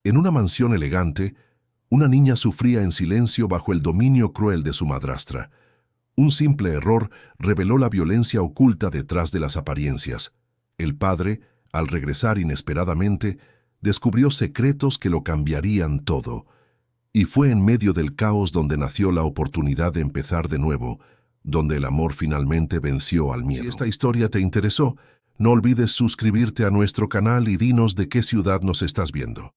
En una mansión elegante, una niña sufría en silencio bajo el dominio cruel de su madrastra. Un simple error reveló la violencia oculta detrás de las apariencias. El padre, al regresar inesperadamente, descubrió secretos que lo cambiarían todo. Y fue en medio del caos donde nació la oportunidad de empezar de nuevo, donde el amor finalmente venció al miedo. Si esta historia te interesó, no olvides suscribirte a nuestro canal y dinos de qué ciudad nos estás viendo.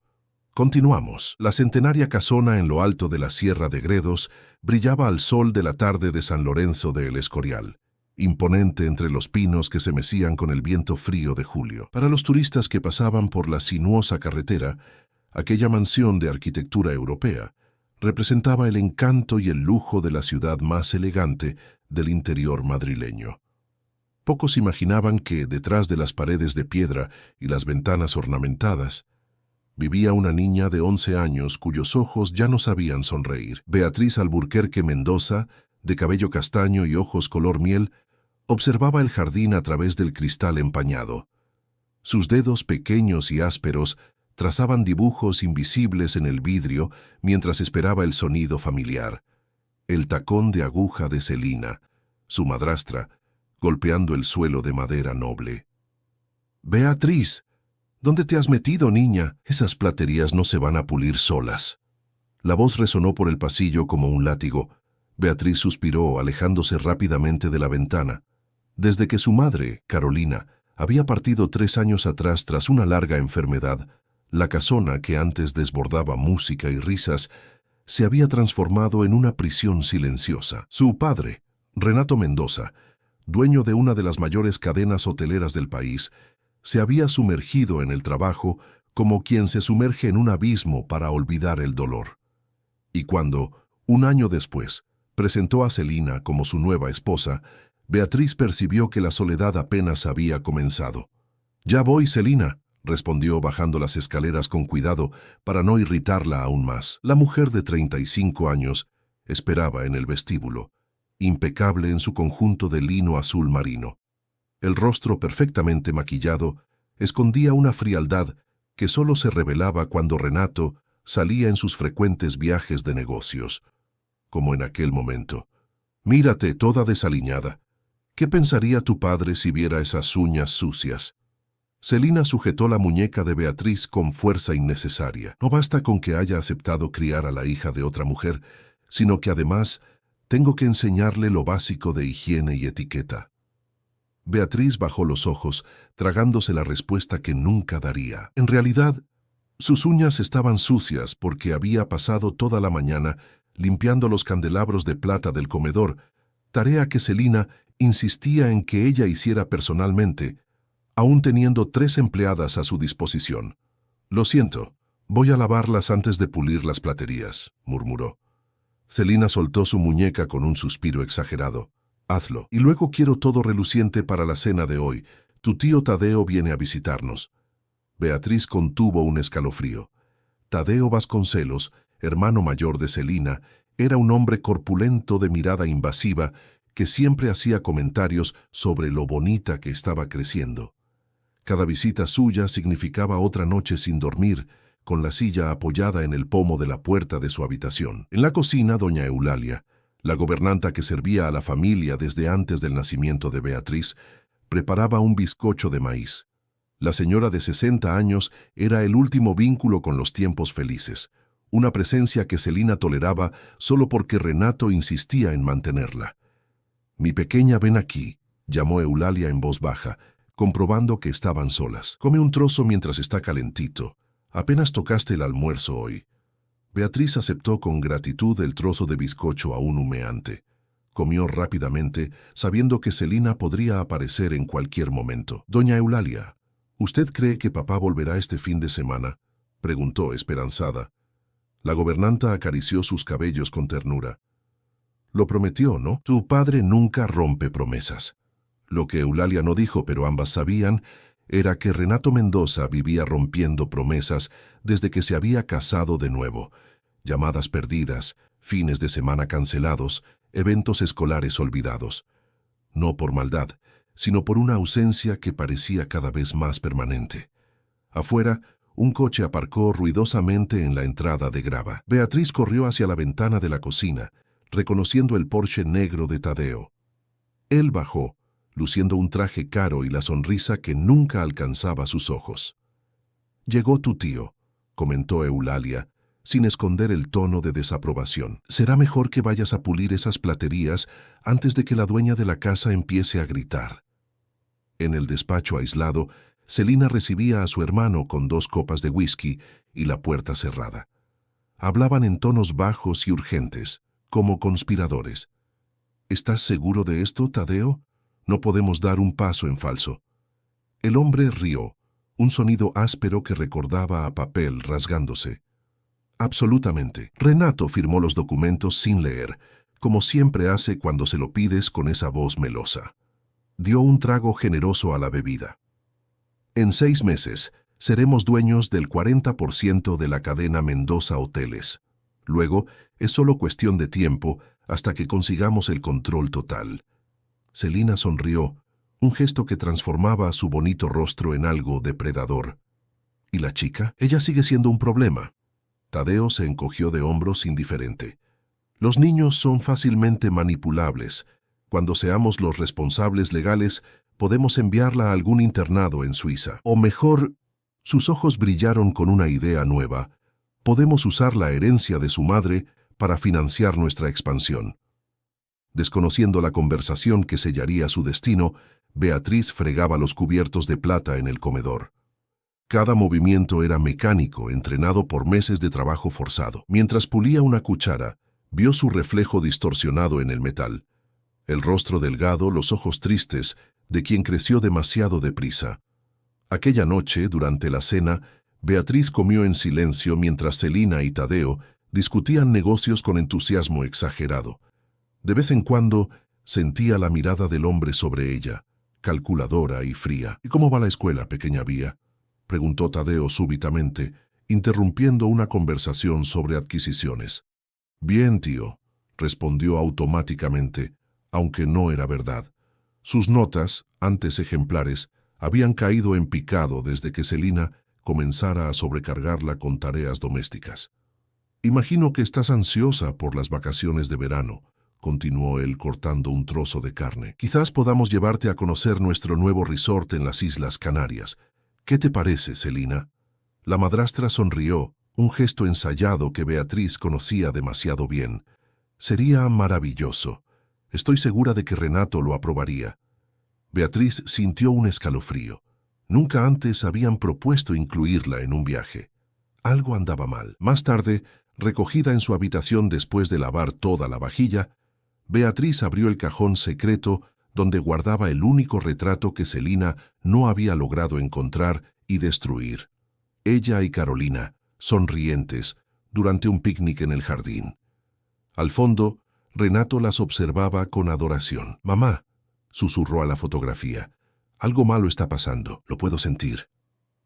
Continuamos. La centenaria casona en lo alto de la Sierra de Gredos brillaba al sol de la tarde de San Lorenzo de El Escorial, imponente entre los pinos que se mecían con el viento frío de julio. Para los turistas que pasaban por la sinuosa carretera, aquella mansión de arquitectura europea representaba el encanto y el lujo de la ciudad más elegante del interior madrileño. Pocos imaginaban que, detrás de las paredes de piedra y las ventanas ornamentadas, vivía una niña de 11 años cuyos ojos ya no sabían sonreír. Beatriz Alburquerque Mendoza, de cabello castaño y ojos color miel, observaba el jardín a través del cristal empañado. Sus dedos pequeños y ásperos trazaban dibujos invisibles en el vidrio mientras esperaba el sonido familiar. El tacón de aguja de Celina, su madrastra, golpeando el suelo de madera noble. «Beatriz, ¿dónde te has metido, niña? Esas platerías no se van a pulir solas». La voz resonó por el pasillo como un látigo. Beatriz suspiró, alejándose rápidamente de la ventana. Desde que su madre, Carolina, había partido 3 años atrás tras una larga enfermedad, la casona, que antes desbordaba música y risas, se había transformado en una prisión silenciosa. Su padre, Renato Mendoza, dueño de una de las mayores cadenas hoteleras del país, se había sumergido en el trabajo como quien se sumerge en un abismo para olvidar el dolor. Y cuando, 1 año después, presentó a Celina como su nueva esposa, Beatriz percibió que la soledad apenas había comenzado. «Ya voy, Celina», respondió bajando las escaleras con cuidado para no irritarla aún más. La mujer de 35 años esperaba en el vestíbulo, impecable en su conjunto de lino azul marino. El rostro perfectamente maquillado escondía una frialdad que solo se revelaba cuando Renato salía en sus frecuentes viajes de negocios. Como en aquel momento. «Mírate, toda desaliñada. ¿Qué pensaría tu padre si viera esas uñas sucias?» Celina sujetó la muñeca de Beatriz con fuerza innecesaria. «No basta con que haya aceptado criar a la hija de otra mujer, sino que además tengo que enseñarle lo básico de higiene y etiqueta». Beatriz bajó los ojos, tragándose la respuesta que nunca daría. En realidad, sus uñas estaban sucias porque había pasado toda la mañana limpiando los candelabros de plata del comedor, tarea que Celina insistía en que ella hiciera personalmente, aún teniendo 3 empleadas a su disposición. «Lo siento, voy a lavarlas antes de pulir las platerías», murmuró. Celina soltó su muñeca con un suspiro exagerado. «Hazlo, y luego quiero todo reluciente para la cena de hoy. Tu tío Tadeo viene a visitarnos». Beatriz contuvo un escalofrío. Tadeo Vasconcelos, hermano mayor de Celina, era un hombre corpulento de mirada invasiva que siempre hacía comentarios sobre lo bonita que estaba creciendo. Cada visita suya significaba otra noche sin dormir, con la silla apoyada en el pomo de la puerta de su habitación. En la cocina, doña Eulalia, la gobernanta que servía a la familia desde antes del nacimiento de Beatriz, preparaba un bizcocho de maíz. La señora de 60 años era el último vínculo con los tiempos felices, una presencia que Celina toleraba solo porque Renato insistía en mantenerla. «Mi pequeña, ven aquí», llamó Eulalia en voz baja, comprobando que estaban solas. «Come un trozo mientras está calentito. Apenas tocaste el almuerzo hoy». Beatriz aceptó con gratitud el trozo de bizcocho aún humeante. Comió rápidamente, sabiendo que Celina podría aparecer en cualquier momento. «Doña Eulalia, ¿usted cree que papá volverá este fin de semana?», preguntó esperanzada. La gobernanta acarició sus cabellos con ternura. «Lo prometió, ¿no? Tu padre nunca rompe promesas». Lo que Eulalia no dijo, pero ambas sabían, era que Renato Mendoza vivía rompiendo promesas desde que se había casado de nuevo. Llamadas perdidas, fines de semana cancelados, eventos escolares olvidados. No por maldad, sino por una ausencia que parecía cada vez más permanente. Afuera, un coche aparcó ruidosamente en la entrada de grava. Beatriz corrió hacia la ventana de la cocina, reconociendo el Porsche negro de Tadeo. Él bajó, luciendo un traje caro y la sonrisa que nunca alcanzaba sus ojos. «Llegó tu tío», comentó Eulalia, sin esconder el tono de desaprobación. «Será mejor que vayas a pulir esas platerías antes de que la dueña de la casa empiece a gritar». En el despacho aislado, Celina recibía a su hermano con 2 copas de whisky y la puerta cerrada. Hablaban en tonos bajos y urgentes, como conspiradores. «¿Estás seguro de esto, Tadeo? No podemos dar un paso en falso». El hombre rió, un sonido áspero que recordaba a papel rasgándose. «Absolutamente». Renato firmó los documentos sin leer, como siempre hace cuando se lo pides con esa voz melosa. Dio un trago generoso a la bebida. «En 6 meses, seremos dueños del 40% de la cadena Mendoza Hoteles. Luego, es solo cuestión de tiempo hasta que consigamos el control total». Celina sonrió, un gesto que transformaba su bonito rostro en algo depredador. «¿Y la chica? Ella sigue siendo un problema». Tadeo se encogió de hombros indiferente. «Los niños son fácilmente manipulables. Cuando seamos los responsables legales, podemos enviarla a algún internado en Suiza. O mejor», sus ojos brillaron con una idea nueva, «podemos usar la herencia de su madre para financiar nuestra expansión». Desconociendo la conversación que sellaría su destino, Beatriz fregaba los cubiertos de plata en el comedor. Cada movimiento era mecánico, entrenado por meses de trabajo forzado. Mientras pulía una cuchara, vio su reflejo distorsionado en el metal. El rostro delgado, los ojos tristes, de quien creció demasiado deprisa. Aquella noche, durante la cena, Beatriz comió en silencio mientras Celina y Tadeo discutían negocios con entusiasmo exagerado. De vez en cuando, sentía la mirada del hombre sobre ella, calculadora y fría. «¿Y cómo va la escuela, pequeña Bía?», preguntó Tadeo súbitamente, interrumpiendo una conversación sobre adquisiciones. «Bien, tío», respondió automáticamente, aunque no era verdad. Sus notas, antes ejemplares, habían caído en picado desde que Celina comenzara a sobrecargarla con tareas domésticas. «Imagino que estás ansiosa por las vacaciones de verano», continuó él cortando un trozo de carne. «Quizás podamos llevarte a conocer nuestro nuevo resort en las Islas Canarias. ¿Qué te parece, Celina?» La madrastra sonrió, un gesto ensayado que Beatriz conocía demasiado bien. «Sería maravilloso. Estoy segura de que Renato lo aprobaría». Beatriz sintió un escalofrío. Nunca antes habían propuesto incluirla en un viaje. Algo andaba mal. Más tarde, recogida en su habitación después de lavar toda la vajilla, Beatriz abrió el cajón secreto donde guardaba el único retrato que Celina no había logrado encontrar y destruir. Ella y Carolina, sonrientes, durante un picnic en el jardín. Al fondo, Renato las observaba con adoración. «Mamá», susurró a la fotografía, «algo malo está pasando, lo puedo sentir».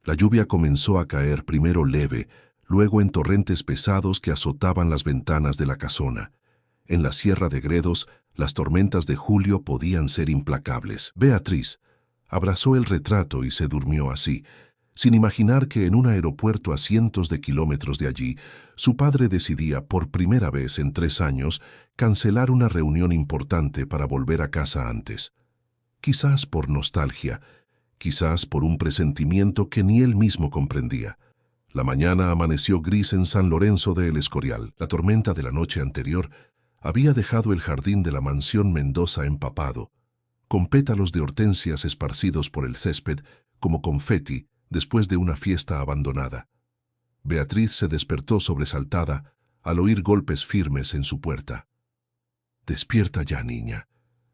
La lluvia comenzó a caer primero leve, luego en torrentes pesados que azotaban las ventanas de la casona. En la Sierra de Gredos, las tormentas de julio podían ser implacables. Beatriz abrazó el retrato y se durmió así, sin imaginar que en un aeropuerto a cientos de kilómetros de allí, su padre decidía por primera vez en 3 años cancelar una reunión importante para volver a casa antes. Quizás por nostalgia, quizás por un presentimiento que ni él mismo comprendía. La mañana amaneció gris en San Lorenzo de El Escorial. La tormenta de la noche anterior había dejado el jardín de la mansión Mendoza empapado, con pétalos de hortensias esparcidos por el césped como confeti después de una fiesta abandonada. Beatriz se despertó sobresaltada al oír golpes firmes en su puerta. «Despierta ya, niña.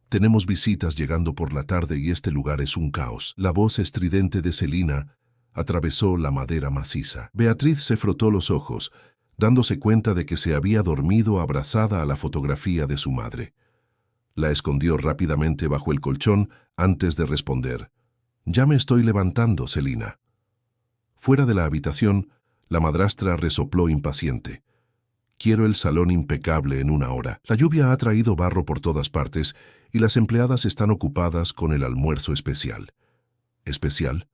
Tenemos visitas llegando por la tarde y este lugar es un caos». La voz estridente de Celina atravesó la madera maciza. Beatriz se frotó los ojos, dándose cuenta de que se había dormido abrazada a la fotografía de su madre. La escondió rápidamente bajo el colchón antes de responder. «Ya me estoy levantando, Celina». Fuera de la habitación, la madrastra resopló impaciente. «Quiero el salón impecable en 1 hora. La lluvia ha traído barro por todas partes y las empleadas están ocupadas con el almuerzo especial». «¿Especial?».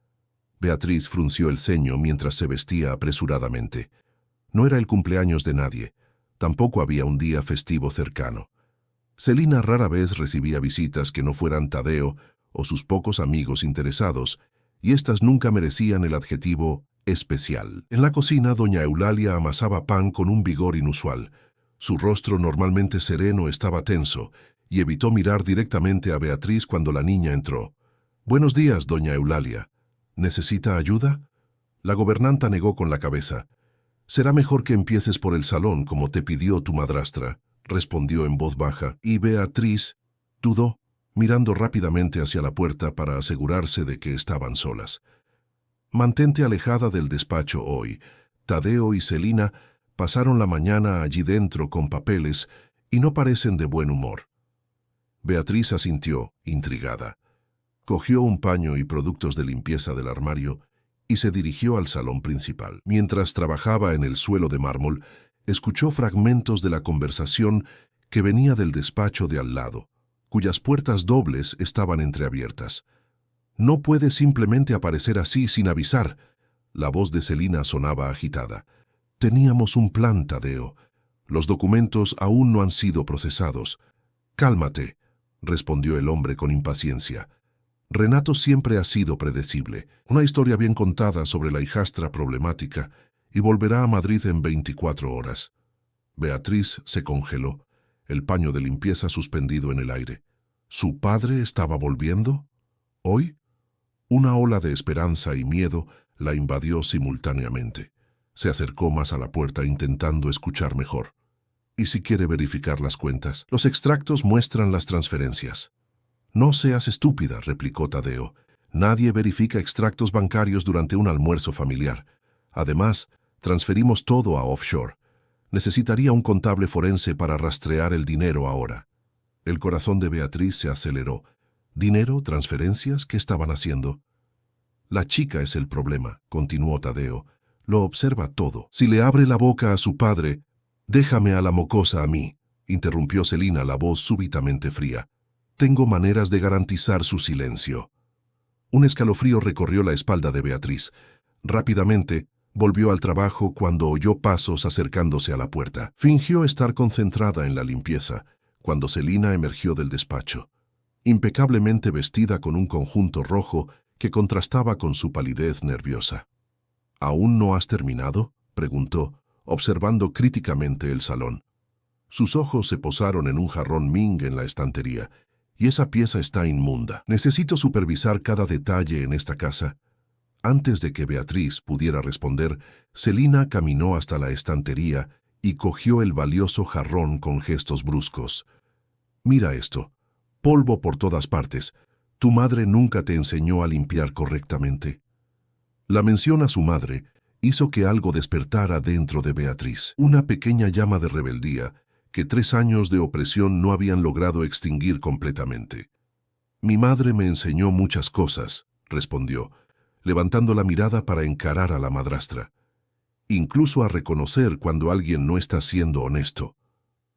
Beatriz frunció el ceño mientras se vestía apresuradamente. No era el cumpleaños de nadie. Tampoco había un día festivo cercano. Celina rara vez recibía visitas que no fueran Tadeo o sus pocos amigos interesados, y éstas nunca merecían el adjetivo especial. En la cocina, doña Eulalia amasaba pan con un vigor inusual. Su rostro normalmente sereno estaba tenso, y evitó mirar directamente a Beatriz cuando la niña entró. «Buenos días, doña Eulalia. ¿Necesita ayuda?» La gobernanta negó con la cabeza. «Será mejor que empieces por el salón, como te pidió tu madrastra», respondió en voz baja, y Beatriz dudó, mirando rápidamente hacia la puerta para asegurarse de que estaban solas. «Mantente alejada del despacho hoy». Tadeo y Celina pasaron la mañana allí dentro con papeles y no parecen de buen humor. Beatriz asintió, intrigada. Cogió un paño y productos de limpieza del armario y se dirigió al salón principal. Mientras trabajaba en el suelo de mármol, escuchó fragmentos de la conversación que venía del despacho de al lado, cuyas puertas dobles estaban entreabiertas. «No puede simplemente aparecer así sin avisar». La voz de Celina sonaba agitada. «Teníamos un plan, Tadeo. Los documentos aún no han sido procesados». «Cálmate», respondió el hombre con impaciencia. «Renato siempre ha sido predecible. Una historia bien contada sobre la hijastra problemática, y volverá a Madrid en 24 horas». Beatriz se congeló, el paño de limpieza suspendido en el aire. ¿Su padre estaba volviendo? ¿Hoy? Una ola de esperanza y miedo la invadió simultáneamente. Se acercó más a la puerta intentando escuchar mejor. ¿Y si quiere verificar las cuentas? Los extractos muestran las transferencias. «No seas estúpida», replicó Tadeo. «Nadie verifica extractos bancarios durante un almuerzo familiar. Además, transferimos todo a offshore. Necesitaría un contable forense para rastrear el dinero ahora». El corazón de Beatriz se aceleró. ¿Dinero? ¿Transferencias? ¿Qué estaban haciendo? «La chica es el problema», continuó Tadeo. «Lo observa todo. Si le abre la boca a su padre...» «Déjame a la mocosa a mí», interrumpió Celina, la voz súbitamente fría. «Tengo maneras de garantizar su silencio». Un escalofrío recorrió la espalda de Beatriz. Rápidamente, volvió al trabajo cuando oyó pasos acercándose a la puerta. Fingió estar concentrada en la limpieza, cuando Celina emergió del despacho, impecablemente vestida con un conjunto rojo que contrastaba con su palidez nerviosa. «¿Aún no has terminado?», preguntó, observando críticamente el salón. Sus ojos se posaron en un jarrón Ming en la estantería. «Y esa pieza está inmunda. Necesito supervisar cada detalle en esta casa». Antes de que Beatriz pudiera responder, Celina caminó hasta la estantería y cogió el valioso jarrón con gestos bruscos. «Mira esto. Polvo por todas partes. ¿Tu madre nunca te enseñó a limpiar correctamente?». La mención a su madre hizo que algo despertara dentro de Beatriz, una pequeña llama de rebeldía que 3 años de opresión no habían logrado extinguir completamente. «Mi madre me enseñó muchas cosas», respondió, levantando la mirada para encarar a la madrastra. «Incluso a reconocer cuando alguien no está siendo honesto».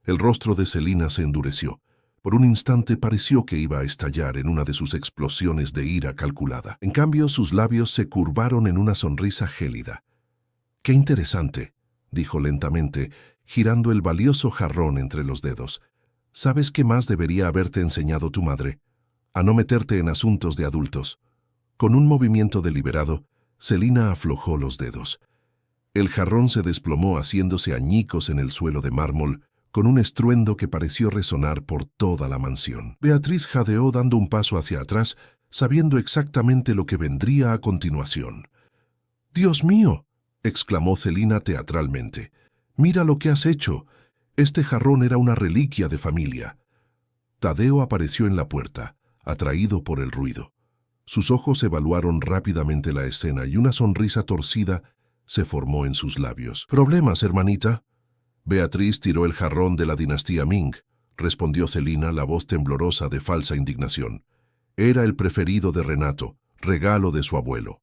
El rostro de Celina se endureció. Por un instante pareció que iba a estallar en una de sus explosiones de ira calculada. En cambio, sus labios se curvaron en una sonrisa gélida. «Qué interesante», dijo lentamente, girando el valioso jarrón entre los dedos. «¿Sabes qué más debería haberte enseñado tu madre? A no meterte en asuntos de adultos». Con un movimiento deliberado, Celina aflojó los dedos. El jarrón se desplomó haciéndose añicos en el suelo de mármol, con un estruendo que pareció resonar por toda la mansión. Beatriz jadeó dando un paso hacia atrás, sabiendo exactamente lo que vendría a continuación. «¡Dios mío!», exclamó Celina teatralmente. «Mira lo que has hecho. Este jarrón era una reliquia de familia». Tadeo apareció en la puerta, atraído por el ruido. Sus ojos evaluaron rápidamente la escena y una sonrisa torcida se formó en sus labios. «¿Problemas, hermanita?». «Beatriz tiró el jarrón de la dinastía Ming», respondió Celina, la voz temblorosa de falsa indignación. «Era el preferido de Renato, regalo de su abuelo».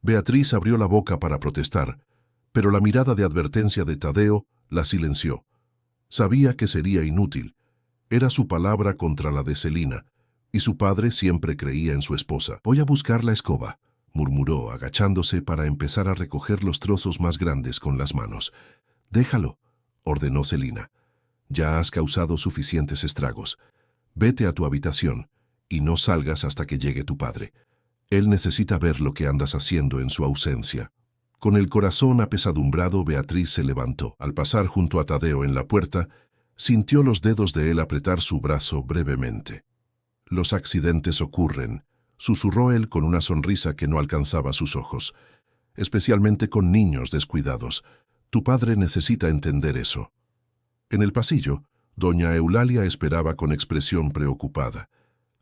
Beatriz abrió la boca para protestar, pero la mirada de advertencia de Tadeo la silenció. Sabía que sería inútil. Era su palabra contra la de Celina, y su padre siempre creía en su esposa. «Voy a buscar la escoba», murmuró, agachándose para empezar a recoger los trozos más grandes con las manos. «Déjalo», ordenó Celina. «Ya has causado suficientes estragos. Vete a tu habitación y no salgas hasta que llegue tu padre. Él necesita ver lo que andas haciendo en su ausencia». Con el corazón apesadumbrado, Beatriz se levantó. Al pasar junto a Tadeo en la puerta, sintió los dedos de él apretar su brazo brevemente. «Los accidentes ocurren», susurró él con una sonrisa que no alcanzaba sus ojos. «Especialmente con niños descuidados. Tu padre necesita entender eso». En el pasillo, doña Eulalia esperaba con expresión preocupada.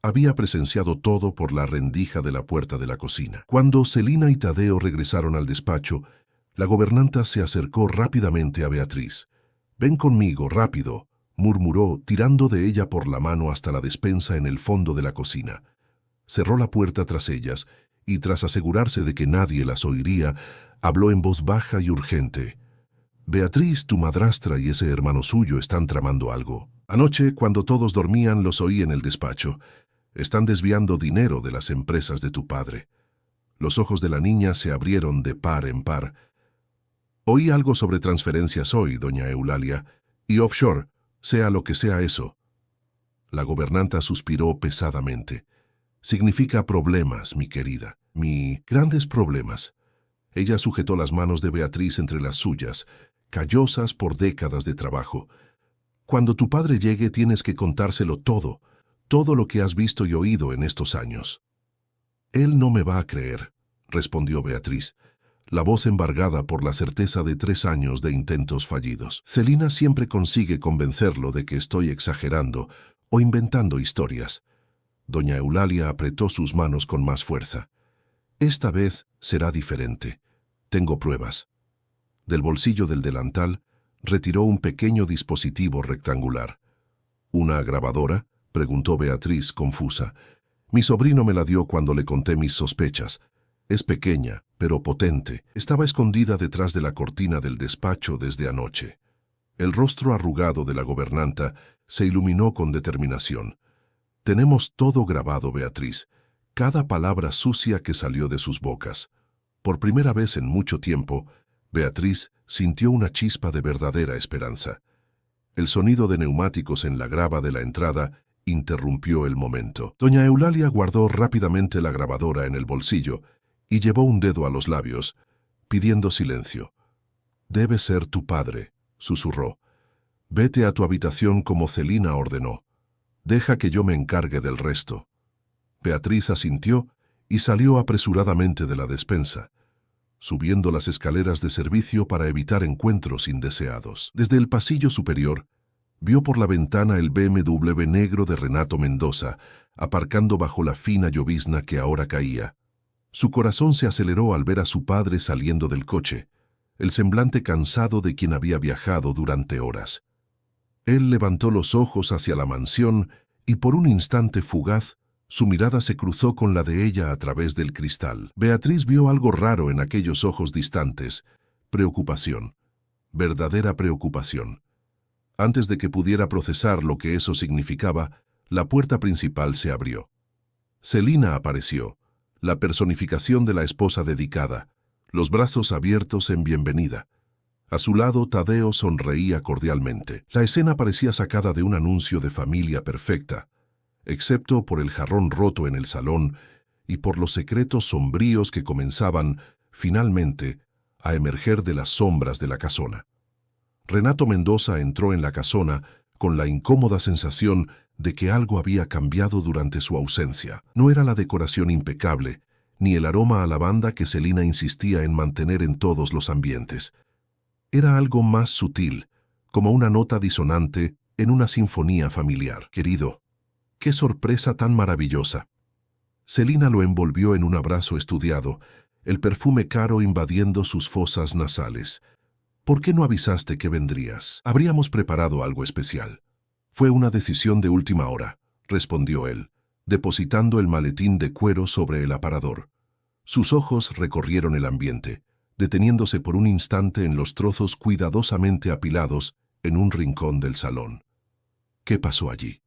Había presenciado todo por la rendija de la puerta de la cocina. Cuando Celina y Tadeo regresaron al despacho, la gobernanta se acercó rápidamente a Beatriz. «Ven conmigo, rápido», murmuró, tirando de ella por la mano hasta la despensa en el fondo de la cocina. Cerró la puerta tras ellas y, tras asegurarse de que nadie las oiría, habló en voz baja y urgente. «Beatriz, tu madrastra y ese hermano suyo están tramando algo. Anoche, cuando todos dormían, los oí en el despacho. Están desviando dinero de las empresas de tu padre». Los ojos de la niña se abrieron de par en par. «Oí algo sobre transferencias hoy, doña Eulalia, y offshore, sea lo que sea eso». La gobernanta suspiró pesadamente. «Significa problemas, mi querida, grandes problemas». Ella sujetó las manos de Beatriz entre las suyas, callosas por décadas de trabajo. «Cuando tu padre llegue tienes que contárselo todo lo que has visto y oído en estos años». «Él no me va a creer», respondió Beatriz, la voz embargada por la certeza de 3 años de intentos fallidos. «Celina siempre consigue convencerlo de que estoy exagerando o inventando historias». Doña Eulalia apretó sus manos con más fuerza. «Esta vez será diferente. Tengo pruebas». Del bolsillo del delantal retiró un pequeño dispositivo rectangular. «¿Una grabadora?», preguntó Beatriz, confusa. «Mi sobrino me la dio cuando le conté mis sospechas. Es pequeña, pero potente. Estaba escondida detrás de la cortina del despacho desde anoche». El rostro arrugado de la gobernanta se iluminó con determinación. «Tenemos todo grabado, Beatriz, cada palabra sucia que salió de sus bocas». Por primera vez en mucho tiempo, Beatriz sintió una chispa de verdadera esperanza. El sonido de neumáticos en la grava de la entrada interrumpió el momento. Doña Eulalia guardó rápidamente la grabadora en el bolsillo y llevó un dedo a los labios, pidiendo silencio. «Debe ser tu padre», susurró. «Vete a tu habitación como Celina ordenó. Deja que yo me encargue del resto». Beatriz asintió y salió apresuradamente de la despensa, subiendo las escaleras de servicio para evitar encuentros indeseados. Desde el pasillo superior, vio por la ventana el BMW negro de Renato Mendoza, aparcando bajo la fina llovizna que ahora caía. Su corazón se aceleró al ver a su padre saliendo del coche, el semblante cansado de quien había viajado durante horas. Él levantó los ojos hacia la mansión y por un instante fugaz, su mirada se cruzó con la de ella a través del cristal. Beatriz vio algo raro en aquellos ojos distantes. Preocupación. Verdadera preocupación. Antes de que pudiera procesar lo que eso significaba, la puerta principal se abrió. Celina apareció, la personificación de la esposa dedicada, los brazos abiertos en bienvenida. A su lado, Tadeo sonreía cordialmente. La escena parecía sacada de un anuncio de familia perfecta, excepto por el jarrón roto en el salón y por los secretos sombríos que comenzaban, finalmente, a emerger de las sombras de la casona. Renato Mendoza entró en la casona con la incómoda sensación de que algo había cambiado durante su ausencia. No era la decoración impecable, ni el aroma a lavanda que Celina insistía en mantener en todos los ambientes. Era algo más sutil, como una nota disonante en una sinfonía familiar. «Querido, qué sorpresa tan maravillosa». Celina lo envolvió en un abrazo estudiado, el perfume caro invadiendo sus fosas nasales. «¿Por qué no avisaste que vendrías? Habríamos preparado algo especial». «Fue una decisión de última hora», respondió él, depositando el maletín de cuero sobre el aparador. Sus ojos recorrieron el ambiente, deteniéndose por un instante en los trozos cuidadosamente apilados en un rincón del salón. ¿Qué pasó allí?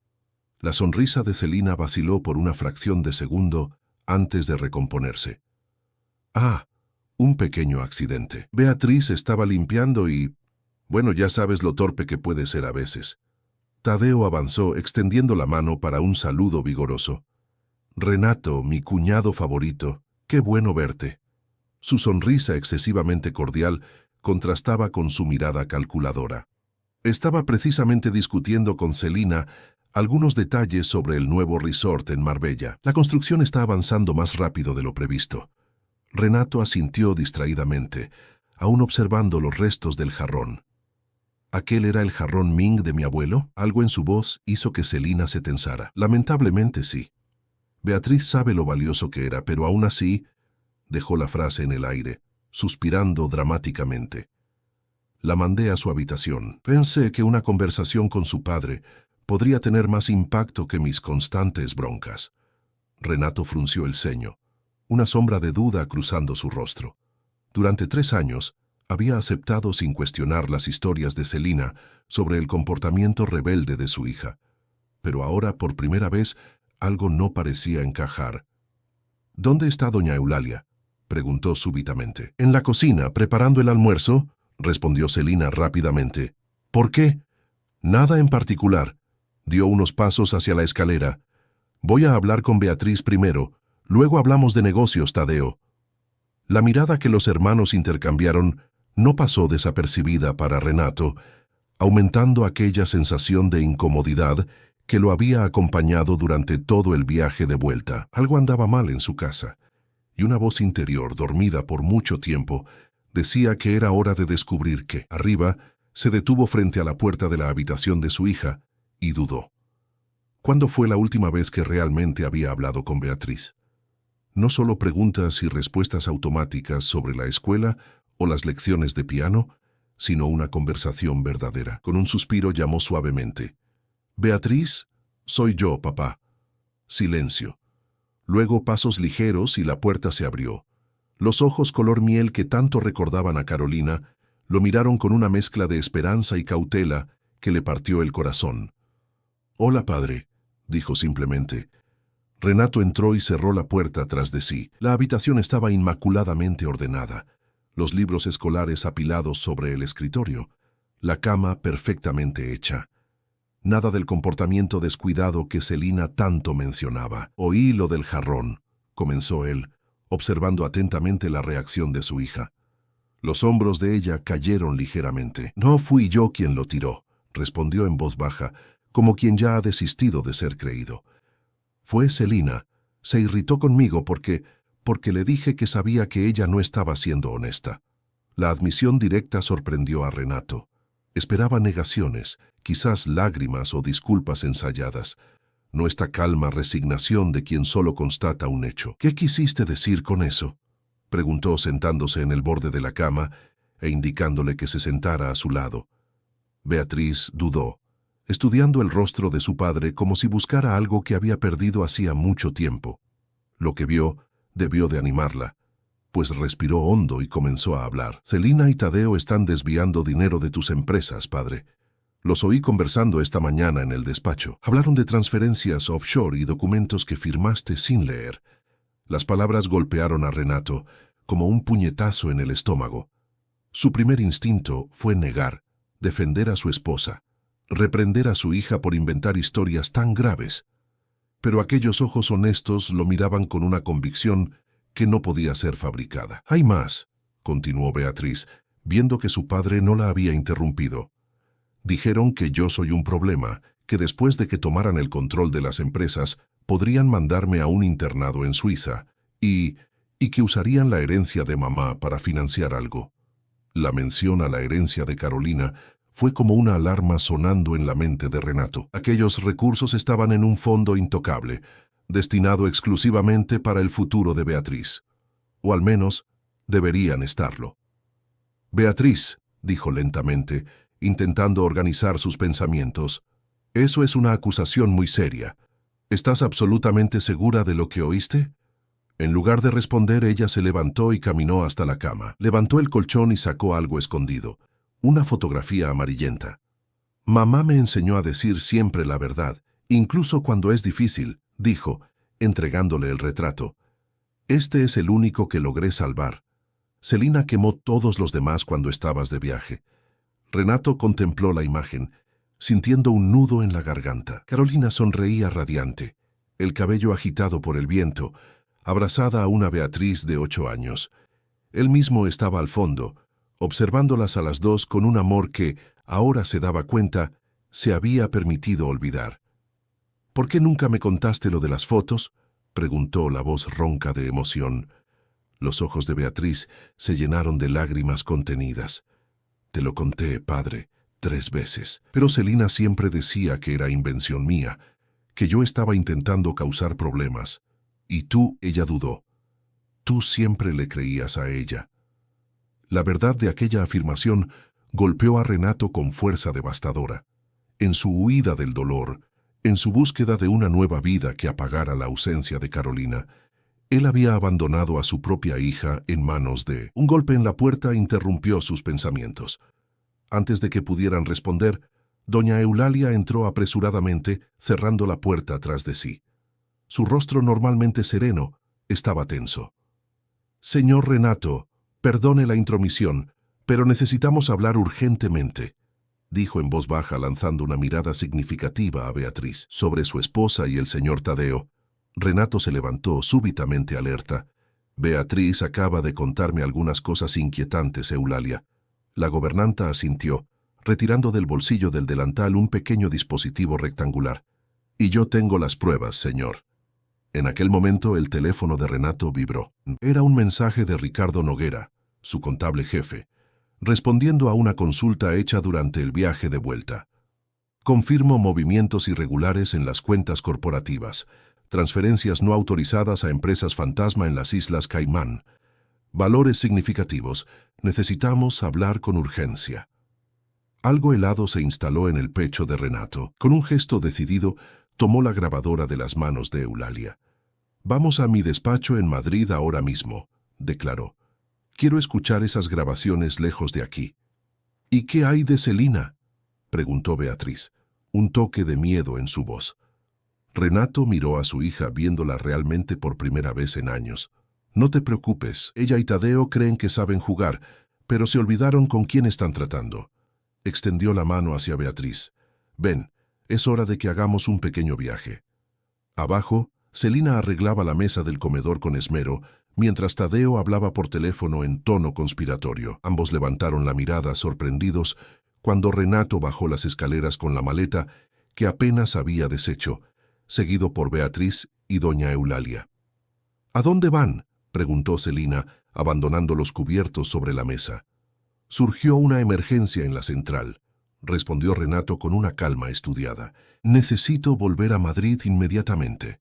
La sonrisa de Celina vaciló por una fracción de segundo antes de recomponerse. Ah, un pequeño accidente. Beatriz estaba limpiando y... Bueno, ya sabes lo torpe que puede ser a veces. Tadeo avanzó extendiendo la mano para un saludo vigoroso. Renato, mi cuñado favorito, qué bueno verte. Su sonrisa excesivamente cordial contrastaba con su mirada calculadora. Estaba precisamente discutiendo con Celina algunos detalles sobre el nuevo resort en Marbella. La construcción está avanzando más rápido de lo previsto. Renato asintió distraídamente, aún observando los restos del jarrón. ¿Aquel era el jarrón Ming de mi abuelo? Algo en su voz hizo que Celina se tensara. Lamentablemente sí. Beatriz sabe lo valioso que era, pero aún así dejó la frase en el aire, suspirando dramáticamente. La mandé a su habitación. Pensé que una conversación con su padre podría tener más impacto que mis constantes broncas. Renato frunció el ceño, una sombra de duda cruzando su rostro. Durante 3 años, había aceptado sin cuestionar las historias de Celina sobre el comportamiento rebelde de su hija. Pero ahora, por primera vez, algo no parecía encajar. ¿Dónde está doña Eulalia?, preguntó súbitamente. En la cocina, preparando el almuerzo, respondió Celina rápidamente. ¿Por qué? Nada en particular. Dio unos pasos hacia la escalera. Voy a hablar con Beatriz primero, luego hablamos de negocios, Tadeo. La mirada que los hermanos intercambiaron no pasó desapercibida para Renato, aumentando aquella sensación de incomodidad que lo había acompañado durante todo el viaje de vuelta. Algo andaba mal en su casa, y una voz interior, dormida por mucho tiempo, decía que era hora de descubrir qué. Arriba, se detuvo frente a la puerta de la habitación de su hija y dudó. ¿Cuándo fue la última vez que realmente había hablado con Beatriz? No solo preguntas y respuestas automáticas sobre la escuela o las lecciones de piano, sino una conversación verdadera. Con un suspiro llamó suavemente. «Beatriz, soy yo, papá». Silencio. Luego pasos ligeros y la puerta se abrió. Los ojos color miel que tanto recordaban a Carolina lo miraron con una mezcla de esperanza y cautela que le partió el corazón. «Hola, padre», dijo simplemente. Renato entró y cerró la puerta tras de sí. La habitación estaba inmaculadamente ordenada, los libros escolares apilados sobre el escritorio, la cama perfectamente hecha. Nada del comportamiento descuidado que Celina tanto mencionaba. «Oí lo del jarrón», comenzó él, observando atentamente la reacción de su hija. Los hombros de ella cayeron ligeramente. «No fui yo quien lo tiró», respondió en voz baja, como quien ya ha desistido de ser creído. «Fue Celina. Se irritó conmigo porque le dije que sabía que ella no estaba siendo honesta». La admisión directa sorprendió a Renato. Esperaba negaciones, quizás lágrimas o disculpas ensayadas, no esta calma resignación de quien solo constata un hecho. «¿Qué quisiste decir con eso?», preguntó sentándose en el borde de la cama e indicándole que se sentara a su lado. Beatriz dudó, estudiando el rostro de su padre como si buscara algo que había perdido hacía mucho tiempo. Lo que vio debió de animarla, pues respiró hondo y comenzó a hablar. «Celina y Tadeo están desviando dinero de tus empresas, padre. Los oí conversando esta mañana en el despacho. Hablaron de transferencias offshore y documentos que firmaste sin leer». Las palabras golpearon a Renato como un puñetazo en el estómago. Su primer instinto fue negar, defender a su esposa, reprender a su hija por inventar historias tan graves. Pero aquellos ojos honestos lo miraban con una convicción que no podía ser fabricada. «Hay más», continuó Beatriz, viendo que su padre no la había interrumpido. «Dijeron que yo soy un problema, que después de que tomaran el control de las empresas, podrían mandarme a un internado en Suiza, y que usarían la herencia de mamá para financiar algo». La mención a la herencia de Carolina fue como una alarma sonando en la mente de Renato. Aquellos recursos estaban en un fondo intocable, destinado exclusivamente para el futuro de Beatriz. O al menos, deberían estarlo. «Beatriz», dijo lentamente, intentando organizar sus pensamientos, «eso es una acusación muy seria. ¿Estás absolutamente segura de lo que oíste?». En lugar de responder, ella se levantó y caminó hasta la cama. Levantó el colchón y sacó algo escondido, una fotografía amarillenta. «Mamá me enseñó a decir siempre la verdad, incluso cuando es difícil», dijo, entregándole el retrato. Este es el único que logré salvar. Celina quemó todos los demás cuando estabas de viaje. Renato contempló la imagen, sintiendo un nudo en la garganta. Carolina sonreía radiante, el cabello agitado por el viento, abrazada a una Beatriz de 8 años. Él mismo estaba al fondo, observándolas a las dos con un amor que, ahora se daba cuenta, se había permitido olvidar. «¿Por qué nunca me contaste lo de las fotos?», preguntó la voz ronca de emoción. Los ojos de Beatriz se llenaron de lágrimas contenidas. «Te lo conté, padre, 3 veces, pero Celina siempre decía que era invención mía, que yo estaba intentando causar problemas. Y tú», ella dudó. «Tú siempre le creías a ella». La verdad de aquella afirmación golpeó a Renato con fuerza devastadora. En su huida del dolor, en su búsqueda de una nueva vida que apagara la ausencia de Carolina, él había abandonado a su propia hija en manos de... Un golpe en la puerta interrumpió sus pensamientos. Antes de que pudieran responder, doña Eulalia entró apresuradamente, cerrando la puerta tras de sí. Su rostro normalmente sereno estaba tenso. «Señor Renato, perdone la intromisión, pero necesitamos hablar urgentemente», dijo en voz baja lanzando una mirada significativa a Beatriz. Sobre su esposa y el señor Tadeo, Renato se levantó súbitamente alerta. «Beatriz acaba de contarme algunas cosas inquietantes, Eulalia». La gobernanta asintió, retirando del bolsillo del delantal un pequeño dispositivo rectangular. «Y yo tengo las pruebas, señor». En aquel momento el teléfono de Renato vibró. Era un mensaje de Ricardo Noguera, su contable jefe, respondiendo a una consulta hecha durante el viaje de vuelta. «Confirmo movimientos irregulares en las cuentas corporativas, transferencias no autorizadas a empresas fantasma en las Islas Caimán. Valores significativos. Necesitamos hablar con urgencia». Algo helado se instaló en el pecho de Renato. Con un gesto decidido, tomó la grabadora de las manos de Eulalia. «Vamos a mi despacho en Madrid ahora mismo», declaró. «Quiero escuchar esas grabaciones lejos de aquí». «¿Y qué hay de Celina?», preguntó Beatriz, un toque de miedo en su voz. Renato miró a su hija viéndola realmente por primera vez en años. «No te preocupes, ella y Tadeo creen que saben jugar, pero se olvidaron con quién están tratando». Extendió la mano hacia Beatriz. «Ven, es hora de que hagamos un pequeño viaje». Abajo, Celina arreglaba la mesa del comedor con esmero, mientras Tadeo hablaba por teléfono en tono conspiratorio. Ambos levantaron la mirada sorprendidos cuando Renato bajó las escaleras con la maleta que apenas había deshecho, seguido por Beatriz y doña Eulalia. «¿A dónde van?», preguntó Celina, abandonando los cubiertos sobre la mesa. «Surgió una emergencia en la central», respondió Renato con una calma estudiada. «Necesito volver a Madrid inmediatamente».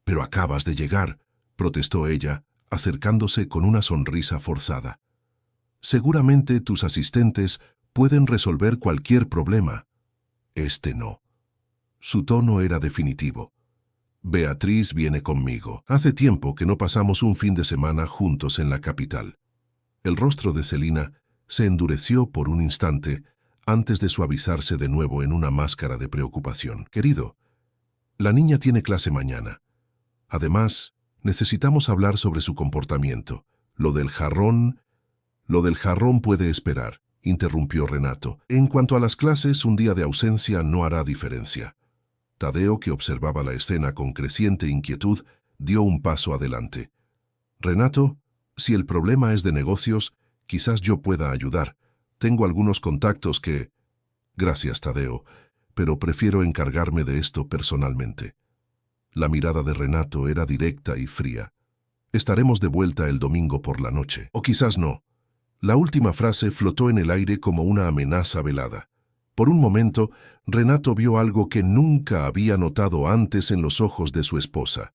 «Pero acabas de llegar», protestó ella, acercándose con una sonrisa forzada. «Seguramente tus asistentes pueden resolver cualquier problema. Este no». Su tono era definitivo. «Beatriz viene conmigo. Hace tiempo que no pasamos un fin de semana juntos en la capital». El rostro de Celina se endureció por un instante antes de suavizarse de nuevo en una máscara de preocupación. «Querido, la niña tiene clase mañana. Además, necesitamos hablar sobre su comportamiento. Lo del jarrón puede esperar», interrumpió Renato. «En cuanto a las clases, un día de ausencia no hará diferencia». Tadeo, que observaba la escena con creciente inquietud, dio un paso adelante. «Renato, si el problema es de negocios, quizás yo pueda ayudar. Tengo algunos contactos que...». «Gracias, Tadeo, pero prefiero encargarme de esto personalmente». La mirada de Renato era directa y fría. «Estaremos de vuelta el domingo por la noche. O quizás no». La última frase flotó en el aire como una amenaza velada. Por un momento, Renato vio algo que nunca había notado antes en los ojos de su esposa.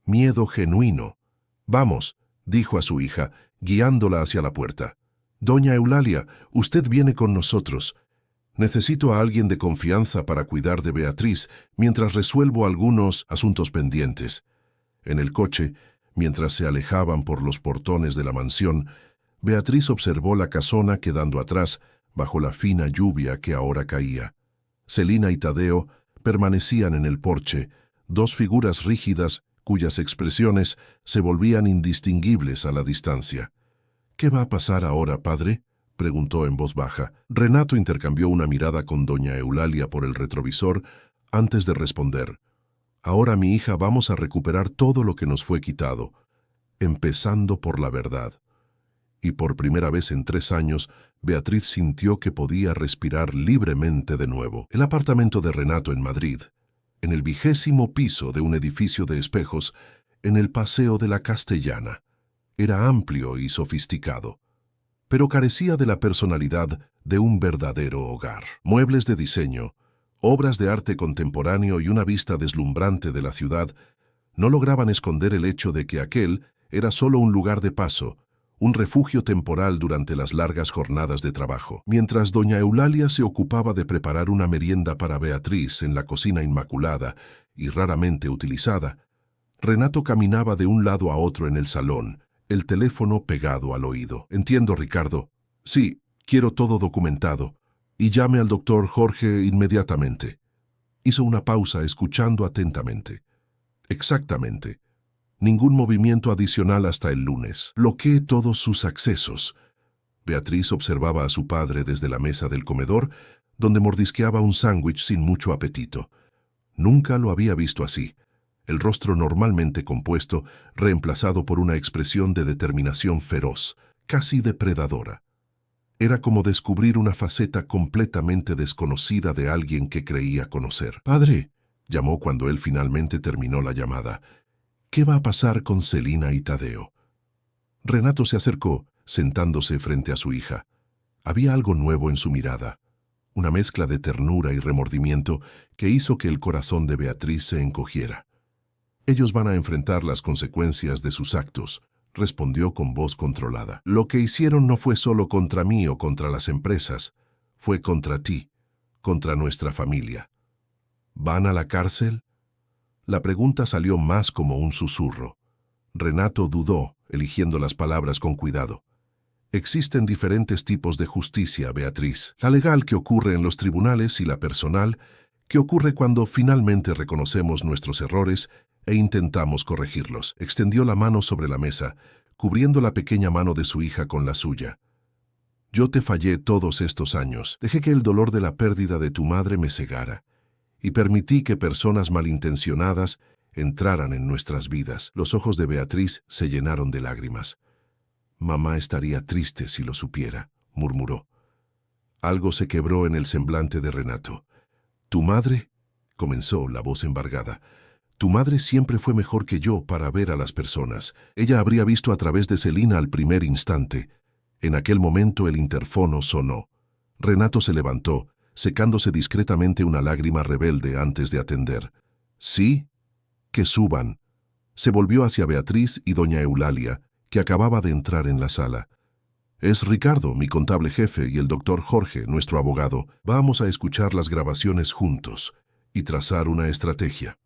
Miedo genuino. «Vamos», dijo a su hija, guiándola hacia la puerta. «Doña Eulalia, usted viene con nosotros. Necesito a alguien de confianza para cuidar de Beatriz mientras resuelvo algunos asuntos pendientes». En el coche, mientras se alejaban por los portones de la mansión, Beatriz observó la casona quedando atrás bajo la fina lluvia que ahora caía. Celina y Tadeo permanecían en el porche, dos figuras rígidas cuyas expresiones se volvían indistinguibles a la distancia. «¿Qué va a pasar ahora, padre?», preguntó en voz baja. Renato intercambió una mirada con doña Eulalia por el retrovisor antes de responder. «Ahora, mi hija, vamos a recuperar todo lo que nos fue quitado, empezando por la verdad». Y por primera vez en 3 años, Beatriz sintió que podía respirar libremente de nuevo. El apartamento de Renato en Madrid, en el 20º piso de un edificio de espejos, en el Paseo de la Castellana, era amplio y sofisticado, pero carecía de la personalidad de un verdadero hogar. Muebles de diseño, obras de arte contemporáneo y una vista deslumbrante de la ciudad no lograban esconder el hecho de que aquel era solo un lugar de paso, un refugio temporal durante las largas jornadas de trabajo. Mientras doña Eulalia se ocupaba de preparar una merienda para Beatriz en la cocina inmaculada y raramente utilizada, Renato caminaba de un lado a otro en el salón, el teléfono pegado al oído. «Entiendo, Ricardo. Sí, quiero todo documentado. Y llame al doctor Jorge inmediatamente». Hizo una pausa escuchando atentamente. «Exactamente. Ningún movimiento adicional hasta el lunes. Bloqueé todos sus accesos». Beatriz observaba a su padre desde la mesa del comedor, donde mordisqueaba un sándwich sin mucho apetito. Nunca lo había visto así. El rostro normalmente compuesto, reemplazado por una expresión de determinación feroz, casi depredadora. Era como descubrir una faceta completamente desconocida de alguien que creía conocer. «Padre», llamó cuando él finalmente terminó la llamada, «¿qué va a pasar con Celina y Tadeo?». Renato se acercó, sentándose frente a su hija. Había algo nuevo en su mirada, una mezcla de ternura y remordimiento que hizo que el corazón de Beatriz se encogiera. «Ellos van a enfrentar las consecuencias de sus actos», respondió con voz controlada. «Lo que hicieron no fue solo contra mí o contra las empresas, fue contra ti, contra nuestra familia». «¿Van a la cárcel?». La pregunta salió más como un susurro. Renato dudó, eligiendo las palabras con cuidado. «Existen diferentes tipos de justicia, Beatriz. La legal, que ocurre en los tribunales, y la personal, que ocurre cuando finalmente reconocemos nuestros errores e intentamos corregirlos». Extendió la mano sobre la mesa, cubriendo la pequeña mano de su hija con la suya. «Yo te fallé todos estos años. Dejé que el dolor de la pérdida de tu madre me cegara, y permití que personas malintencionadas entraran en nuestras vidas». Los ojos de Beatriz se llenaron de lágrimas. «Mamá estaría triste si lo supiera», murmuró. Algo se quebró en el semblante de Renato. «¿Tu madre?», comenzó, la voz embargada. «Tu madre siempre fue mejor que yo para ver a las personas. Ella habría visto a través de Celina al primer instante». En aquel momento el interfono sonó. Renato se levantó, secándose discretamente una lágrima rebelde antes de atender. «¿Sí? Que suban». Se volvió hacia Beatriz y doña Eulalia, que acababa de entrar en la sala. «Es Ricardo, mi contable jefe, y el doctor Jorge, nuestro abogado. Vamos a escuchar las grabaciones juntos y trazar una estrategia».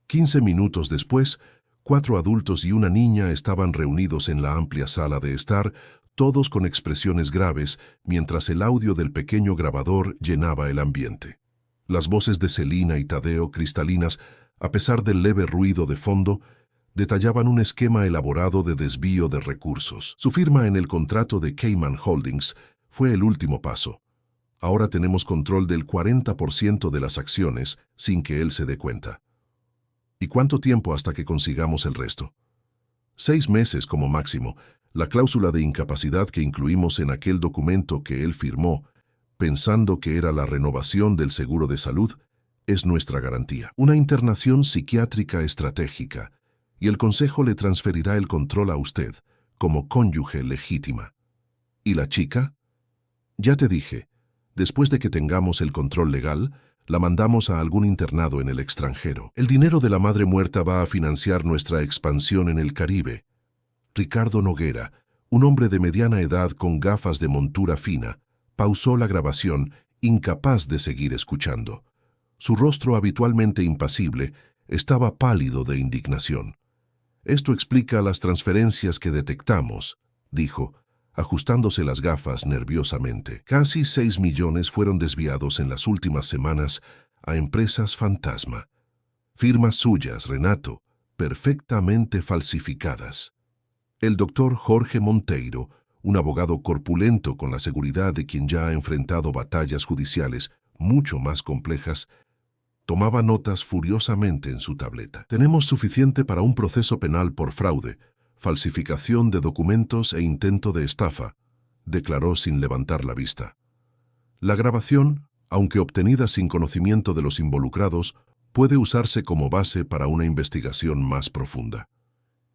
15 minutos después, 4 adultos y una niña estaban reunidos en la amplia sala de estar, todos con expresiones graves, mientras el audio del pequeño grabador llenaba el ambiente. Las voces de Celina y Tadeo, cristalinas, a pesar del leve ruido de fondo, detallaban un esquema elaborado de desvío de recursos. Su firma en el contrato de Cayman Holdings fue el último paso. Ahora tenemos control del 40% de las acciones sin que él se dé cuenta. ¿Y cuánto tiempo hasta que consigamos el resto? 6 meses como máximo. La cláusula de incapacidad que incluimos en aquel documento que él firmó, pensando que era la renovación del seguro de salud, es nuestra garantía. Una internación psiquiátrica estratégica, y el Consejo le transferirá el control a usted, como cónyuge legítima. ¿Y la chica? Ya te dije, después de que tengamos el control legal, la mandamos a algún internado en el extranjero. El dinero de la madre muerta va a financiar nuestra expansión en el Caribe. Ricardo Noguera, un hombre de mediana edad con gafas de montura fina, pausó la grabación, incapaz de seguir escuchando. Su rostro, habitualmente impasible, estaba pálido de indignación. «Esto explica las transferencias que detectamos», dijo, ajustándose las gafas nerviosamente. «Casi 6 millones fueron desviados en las últimas semanas a empresas fantasma. Firmas suyas, Renato, perfectamente falsificadas. El doctor Jorge Monteiro, un abogado corpulento con la seguridad de quien ya ha enfrentado batallas judiciales mucho más complejas, tomaba notas furiosamente en su tableta. Tenemos suficiente para un proceso penal por fraude, falsificación de documentos e intento de estafa, declaró sin levantar la vista. La grabación, aunque obtenida sin conocimiento de los involucrados, puede usarse como base para una investigación más profunda.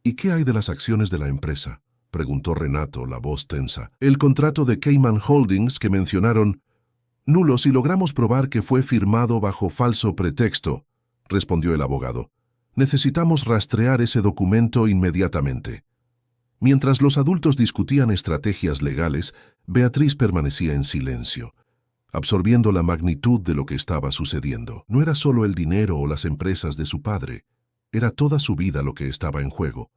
¿Y qué hay de las acciones de la empresa?, preguntó Renato, la voz tensa. El contrato de Cayman Holdings que mencionaron, nulo si logramos probar que fue firmado bajo falso pretexto, respondió el abogado. Necesitamos rastrear ese documento inmediatamente. Mientras los adultos discutían estrategias legales, Beatriz permanecía en silencio, absorbiendo la magnitud de lo que estaba sucediendo. No era solo el dinero o las empresas de su padre, era toda su vida lo que estaba en juego.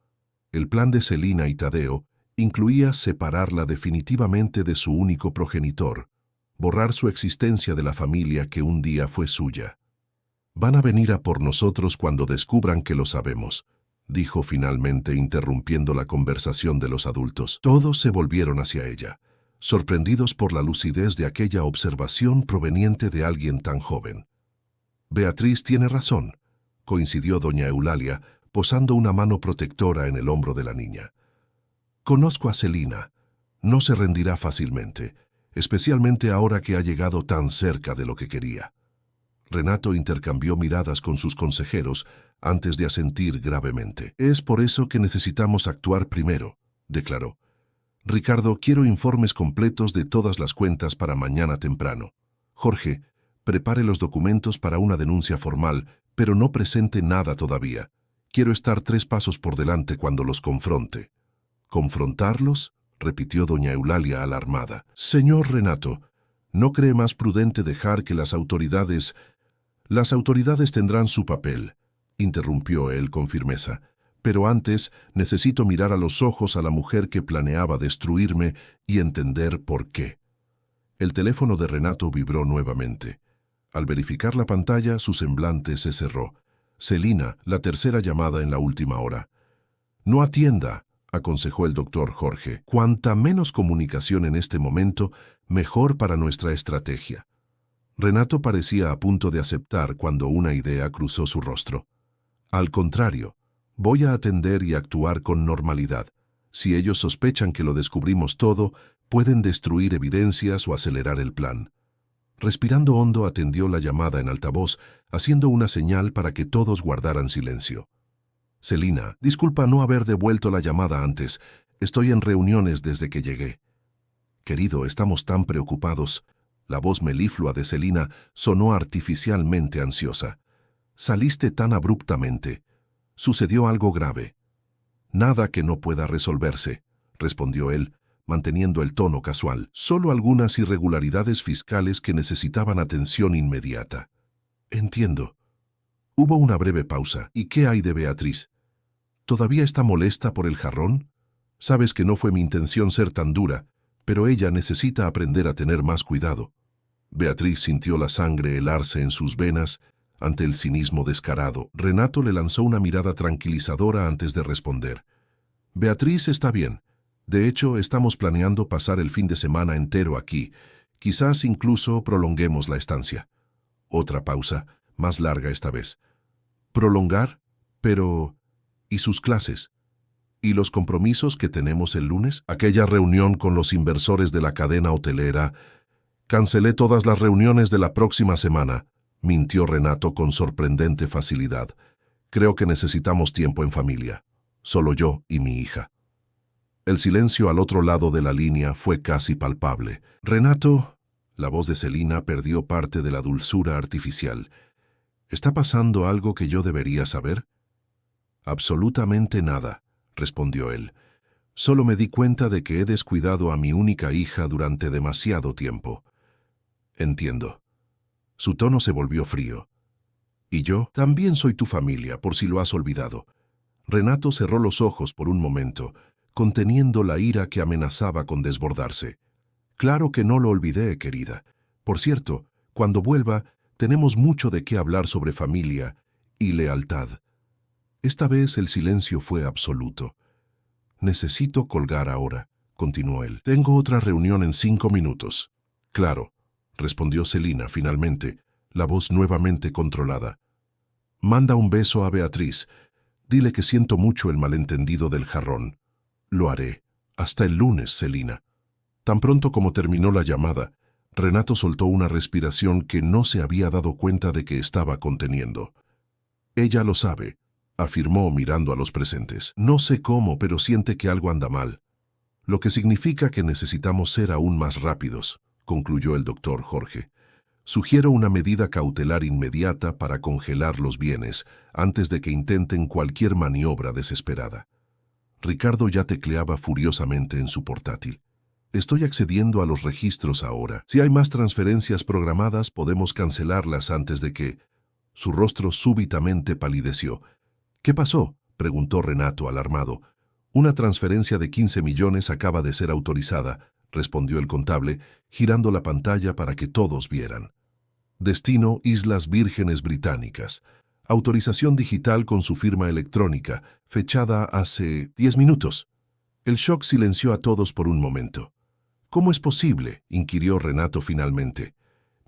El plan de Celina y Tadeo incluía separarla definitivamente de su único progenitor, borrar su existencia de la familia que un día fue suya. Van a venir a por nosotros cuando descubran que lo sabemos, dijo finalmente interrumpiendo la conversación de los adultos. Todos se volvieron hacia ella, sorprendidos por la lucidez de aquella observación proveniente de alguien tan joven. Beatriz tiene razón, coincidió doña Eulalia, posando una mano protectora en el hombro de la niña. Conozco a Celina. No se rendirá fácilmente, especialmente ahora que ha llegado tan cerca de lo que quería. Renato intercambió miradas con sus consejeros antes de asentir gravemente. Es por eso que necesitamos actuar primero, declaró. Ricardo, quiero informes completos de todas las cuentas para mañana temprano. Jorge, prepare los documentos para una denuncia formal, pero no presente nada todavía. Quiero estar 3 pasos por delante cuando los confronte. ¿Confrontarlos?, repitió doña Eulalia alarmada. Señor Renato, ¿no cree más prudente dejar que las autoridades... Las autoridades tendrán su papel, interrumpió él con firmeza. Pero antes necesito mirar a los ojos a la mujer que planeaba destruirme y entender por qué. El teléfono de Renato vibró nuevamente. Al verificar la pantalla, su semblante se cerró. Celina, la tercera llamada en la última hora. No atienda, aconsejó el doctor Jorge. Cuanta menos comunicación en este momento, mejor para nuestra estrategia. Renato parecía a punto de aceptar cuando una idea cruzó su rostro. Al contrario, voy a atender y actuar con normalidad. Si ellos sospechan que lo descubrimos todo, pueden destruir evidencias o acelerar el plan. Respirando hondo, atendió la llamada en altavoz, haciendo una señal para que todos guardaran silencio. Celina, disculpa no haber devuelto la llamada antes. Estoy en reuniones desde que llegué. Querido, estamos tan preocupados. La voz meliflua de Celina sonó artificialmente ansiosa. Saliste tan abruptamente. Sucedió algo grave. Nada que no pueda resolverse, respondió él, manteniendo el tono casual. Solo algunas irregularidades fiscales que necesitaban atención inmediata. Entiendo. Hubo una breve pausa. ¿Y qué hay de Beatriz? ¿Todavía está molesta por el jarrón? Sabes que no fue mi intención ser tan dura, pero ella necesita aprender a tener más cuidado. Beatriz sintió la sangre helarse en sus venas ante el cinismo descarado. Renato le lanzó una mirada tranquilizadora antes de responder. Beatriz está bien. De hecho, estamos planeando pasar el fin de semana entero aquí. Quizás incluso prolonguemos la estancia. Otra pausa, más larga esta vez. ¿Prolongar? Pero... ¿y sus clases? ¿Y los compromisos que tenemos el lunes? Aquella reunión con los inversores de la cadena hotelera. Cancelé todas las reuniones de la próxima semana, mintió Renato con sorprendente facilidad. Creo que necesitamos tiempo en familia. Solo yo y mi hija. El silencio al otro lado de la línea fue casi palpable. Renato, la voz de Celina perdió parte de la dulzura artificial. ¿Está pasando algo que yo debería saber? Absolutamente nada, respondió él. Solo me di cuenta de que he descuidado a mi única hija durante demasiado tiempo. Entiendo. Su tono se volvió frío. Y yo también soy tu familia, por si lo has olvidado. Renato cerró los ojos por un momento, conteniendo la ira que amenazaba con desbordarse. Claro que no lo olvidé, querida. Por cierto, cuando vuelva, tenemos mucho de qué hablar sobre familia y lealtad. Esta vez el silencio fue absoluto. «Necesito colgar ahora», continuó él. «Tengo otra reunión en 5 minutos». «Claro», respondió Celina finalmente, la voz nuevamente controlada. «Manda un beso a Beatriz. Dile que siento mucho el malentendido del jarrón». «Lo haré. Hasta el lunes, Celina». Tan pronto como terminó la llamada, Renato soltó una respiración que no se había dado cuenta de que estaba conteniendo. «Ella lo sabe», afirmó mirando a los presentes. «No sé cómo, pero siente que algo anda mal. Lo que significa que necesitamos ser aún más rápidos», concluyó el doctor Jorge. «Sugiero una medida cautelar inmediata para congelar los bienes antes de que intenten cualquier maniobra desesperada». Ricardo ya tecleaba furiosamente en su portátil. «Estoy accediendo a los registros ahora. Si hay más transferencias programadas, podemos cancelarlas antes de que...» Su rostro súbitamente palideció. «¿Qué pasó?», preguntó Renato alarmado. «Una transferencia de 15 millones acaba de ser autorizada», respondió el contable, girando la pantalla para que todos vieran. «Destino Islas Vírgenes Británicas. Autorización digital con su firma electrónica, fechada hace 10 minutos». El shock silenció a todos por un momento. «¿Cómo es posible?», inquirió Renato finalmente.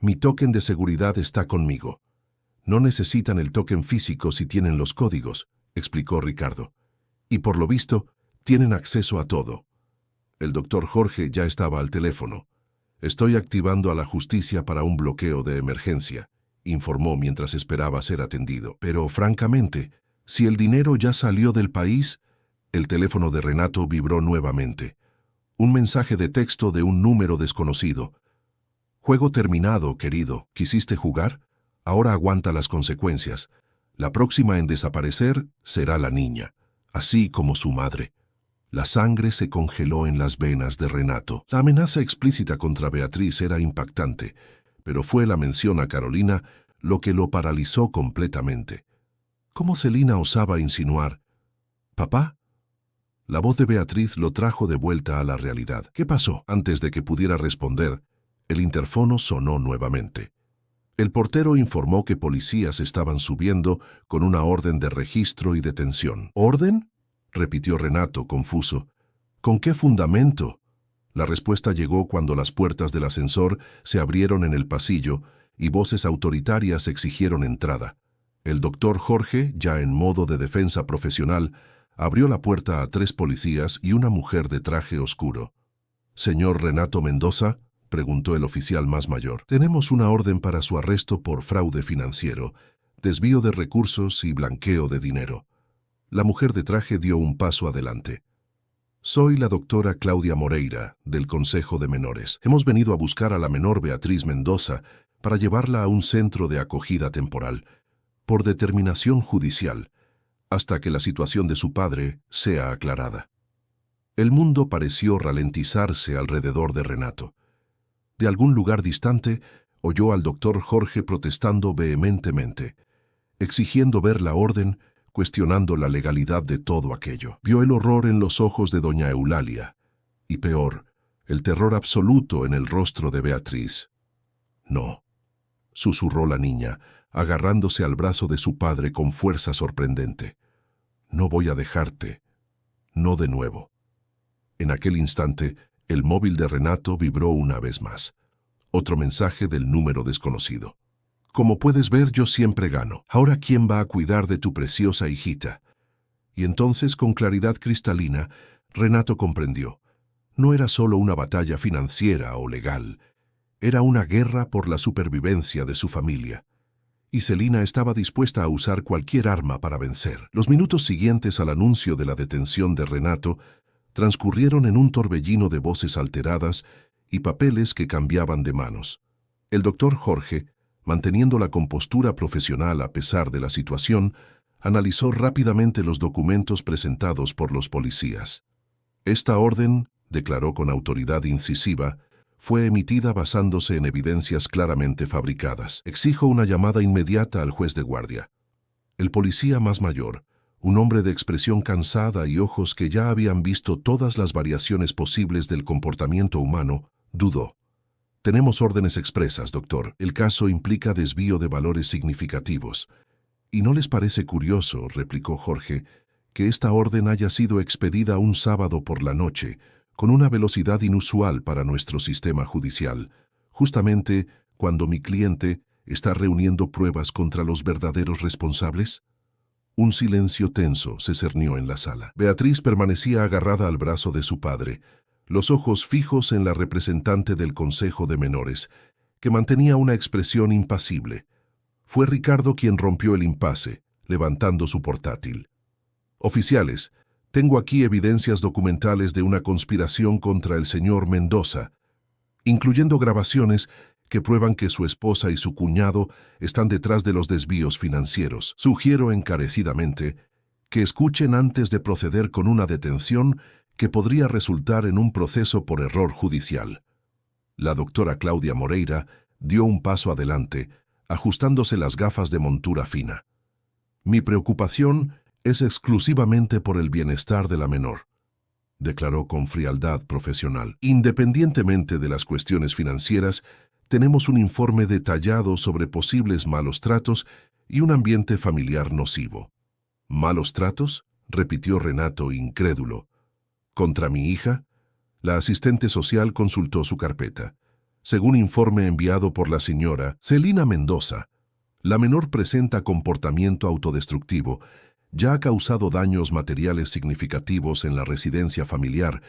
«Mi token de seguridad está conmigo». «No necesitan el token físico si tienen los códigos», explicó Ricardo. «Y por lo visto, tienen acceso a todo». El doctor Jorge ya estaba al teléfono. «Estoy activando a la justicia para un bloqueo de emergencia», informó mientras esperaba ser atendido. «Pero, francamente, si el dinero ya salió del país...» El teléfono de Renato vibró nuevamente. Un mensaje de texto de un número desconocido. «Juego terminado, querido. ¿Quisiste jugar? Ahora aguanta las consecuencias. La próxima en desaparecer será la niña, así como su madre». La sangre se congeló en las venas de Renato. La amenaza explícita contra Beatriz era impactante, pero fue la mención a Carolina lo que lo paralizó completamente. ¿Cómo Celina osaba insinuar? «¿Papá?». La voz de Beatriz lo trajo de vuelta a la realidad. «¿Qué pasó?». Antes de que pudiera responder, el interfono sonó nuevamente. El portero informó que policías estaban subiendo con una orden de registro y detención. «¿Orden?», repitió Renato, confuso. «¿Con qué fundamento?». La respuesta llegó cuando las puertas del ascensor se abrieron en el pasillo y voces autoritarias exigieron entrada. El doctor Jorge, ya en modo de defensa profesional, abrió la puerta a 3 policías y una mujer de traje oscuro. «¿Señor Renato Mendoza?», preguntó el oficial más mayor. «Tenemos una orden para su arresto por fraude financiero, desvío de recursos y blanqueo de dinero». La mujer de traje dio un paso adelante. «Soy la doctora Claudia Moreira, del Consejo de Menores. Hemos venido a buscar a la menor Beatriz Mendoza para llevarla a un centro de acogida temporal, por determinación judicial, hasta que la situación de su padre sea aclarada». El mundo pareció ralentizarse alrededor de Renato. De algún lugar distante, oyó al doctor Jorge protestando vehementemente, exigiendo ver la orden, cuestionando la legalidad de todo aquello. Vio el horror en los ojos de doña Eulalia, y peor, el terror absoluto en el rostro de Beatriz. «No», susurró la niña, agarrándose al brazo de su padre con fuerza sorprendente. «No voy a dejarte. No de nuevo». En aquel instante, el móvil de Renato vibró una vez más. Otro mensaje del número desconocido. «Como puedes ver, yo siempre gano. Ahora, ¿quién va a cuidar de tu preciosa hijita?». Y entonces, con claridad cristalina, Renato comprendió. No era solo una batalla financiera o legal. Era una guerra por la supervivencia de su familia. Y Celina estaba dispuesta a usar cualquier arma para vencer. Los minutos siguientes al anuncio de la detención de Renato transcurrieron en un torbellino de voces alteradas y papeles que cambiaban de manos. El doctor Jorge, manteniendo la compostura profesional a pesar de la situación, analizó rápidamente los documentos presentados por los policías. «Esta orden», declaró con autoridad incisiva, «fue emitida basándose en evidencias claramente fabricadas. Exijo una llamada inmediata al juez de guardia». El policía más mayor, un hombre de expresión cansada y ojos que ya habían visto todas las variaciones posibles del comportamiento humano, dudó. «Tenemos órdenes expresas, doctor. El caso implica desvío de valores significativos. ¿Y no les parece curioso, replicó Jorge, que esta orden haya sido expedida un sábado por la noche, con una velocidad inusual para nuestro sistema judicial, justamente cuando mi cliente está reuniendo pruebas contra los verdaderos responsables? Un silencio tenso se cernió en la sala. Beatriz permanecía agarrada al brazo de su padre, los ojos fijos en la representante del Consejo de Menores, que mantenía una expresión impasible. Fue Ricardo quien rompió el impasse, levantando su portátil. Oficiales, tengo aquí evidencias documentales de una conspiración contra el señor Mendoza, incluyendo grabaciones que prueban que su esposa y su cuñado están detrás de los desvíos financieros. Sugiero encarecidamente que escuchen antes de proceder con una detención que podría resultar en un proceso por error judicial. La doctora Claudia Moreira dio un paso adelante, ajustándose las gafas de montura fina. Mi preocupación es exclusivamente por el bienestar de la menor, declaró con frialdad profesional. Independientemente de las cuestiones financieras, tenemos un informe detallado sobre posibles malos tratos y un ambiente familiar nocivo. ¿Malos tratos?, repitió Renato incrédulo. ¿Contra mi hija? La asistente social consultó su carpeta. Según informe enviado por la señora Celina Mendoza, la menor presenta comportamiento autodestructivo, ya ha causado daños materiales significativos en la residencia familiar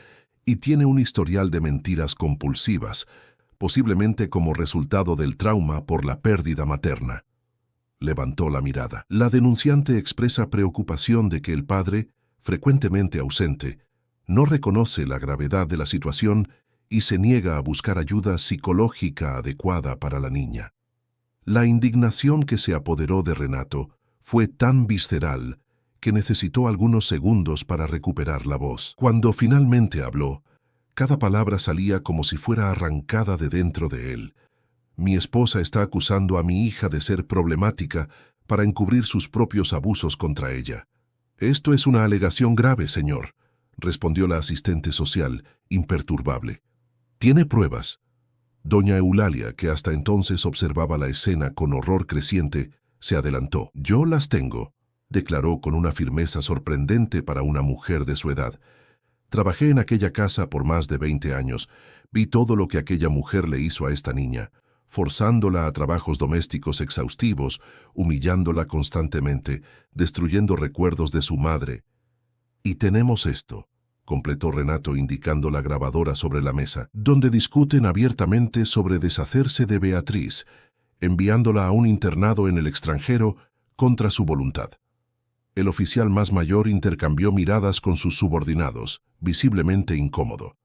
y tiene un historial de mentiras compulsivas, posiblemente como resultado del trauma por la pérdida materna. Levantó la mirada. La denunciante expresa preocupación de que el padre, frecuentemente ausente, no reconoce la gravedad de la situación y se niega a buscar ayuda psicológica adecuada para la niña. La indignación que se apoderó de Renato fue tan visceral que necesitó algunos segundos para recuperar la voz. Cuando finalmente habló, cada palabra salía como si fuera arrancada de dentro de él. Mi esposa está acusando a mi hija de ser problemática para encubrir sus propios abusos contra ella. Esto es una alegación grave, señor, respondió la asistente social, imperturbable. ¿Tiene pruebas? Doña Eulalia, que hasta entonces observaba la escena con horror creciente, se adelantó. Yo las tengo, declaró con una firmeza sorprendente para una mujer de su edad. Trabajé en aquella casa por más de 20 años. Vi todo lo que aquella mujer le hizo a esta niña, forzándola a trabajos domésticos exhaustivos, humillándola constantemente, destruyendo recuerdos de su madre. Y tenemos esto, completó Renato indicando la grabadora sobre la mesa, donde discuten abiertamente sobre deshacerse de Beatriz, enviándola a un internado en el extranjero contra su voluntad. El oficial más mayor intercambió miradas con sus subordinados, visiblemente incómodo.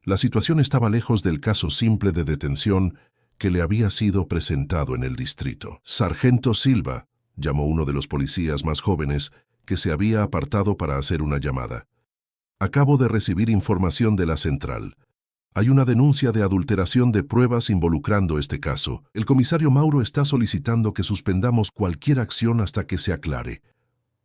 La situación estaba lejos del caso simple de detención que le había sido presentado en el distrito. Sargento Silva, llamó uno de los policías más jóvenes, que se había apartado para hacer una llamada. Acabo de recibir información de la central. Hay una denuncia de adulteración de pruebas involucrando este caso. El comisario Mauro está solicitando que suspendamos cualquier acción hasta que se aclare.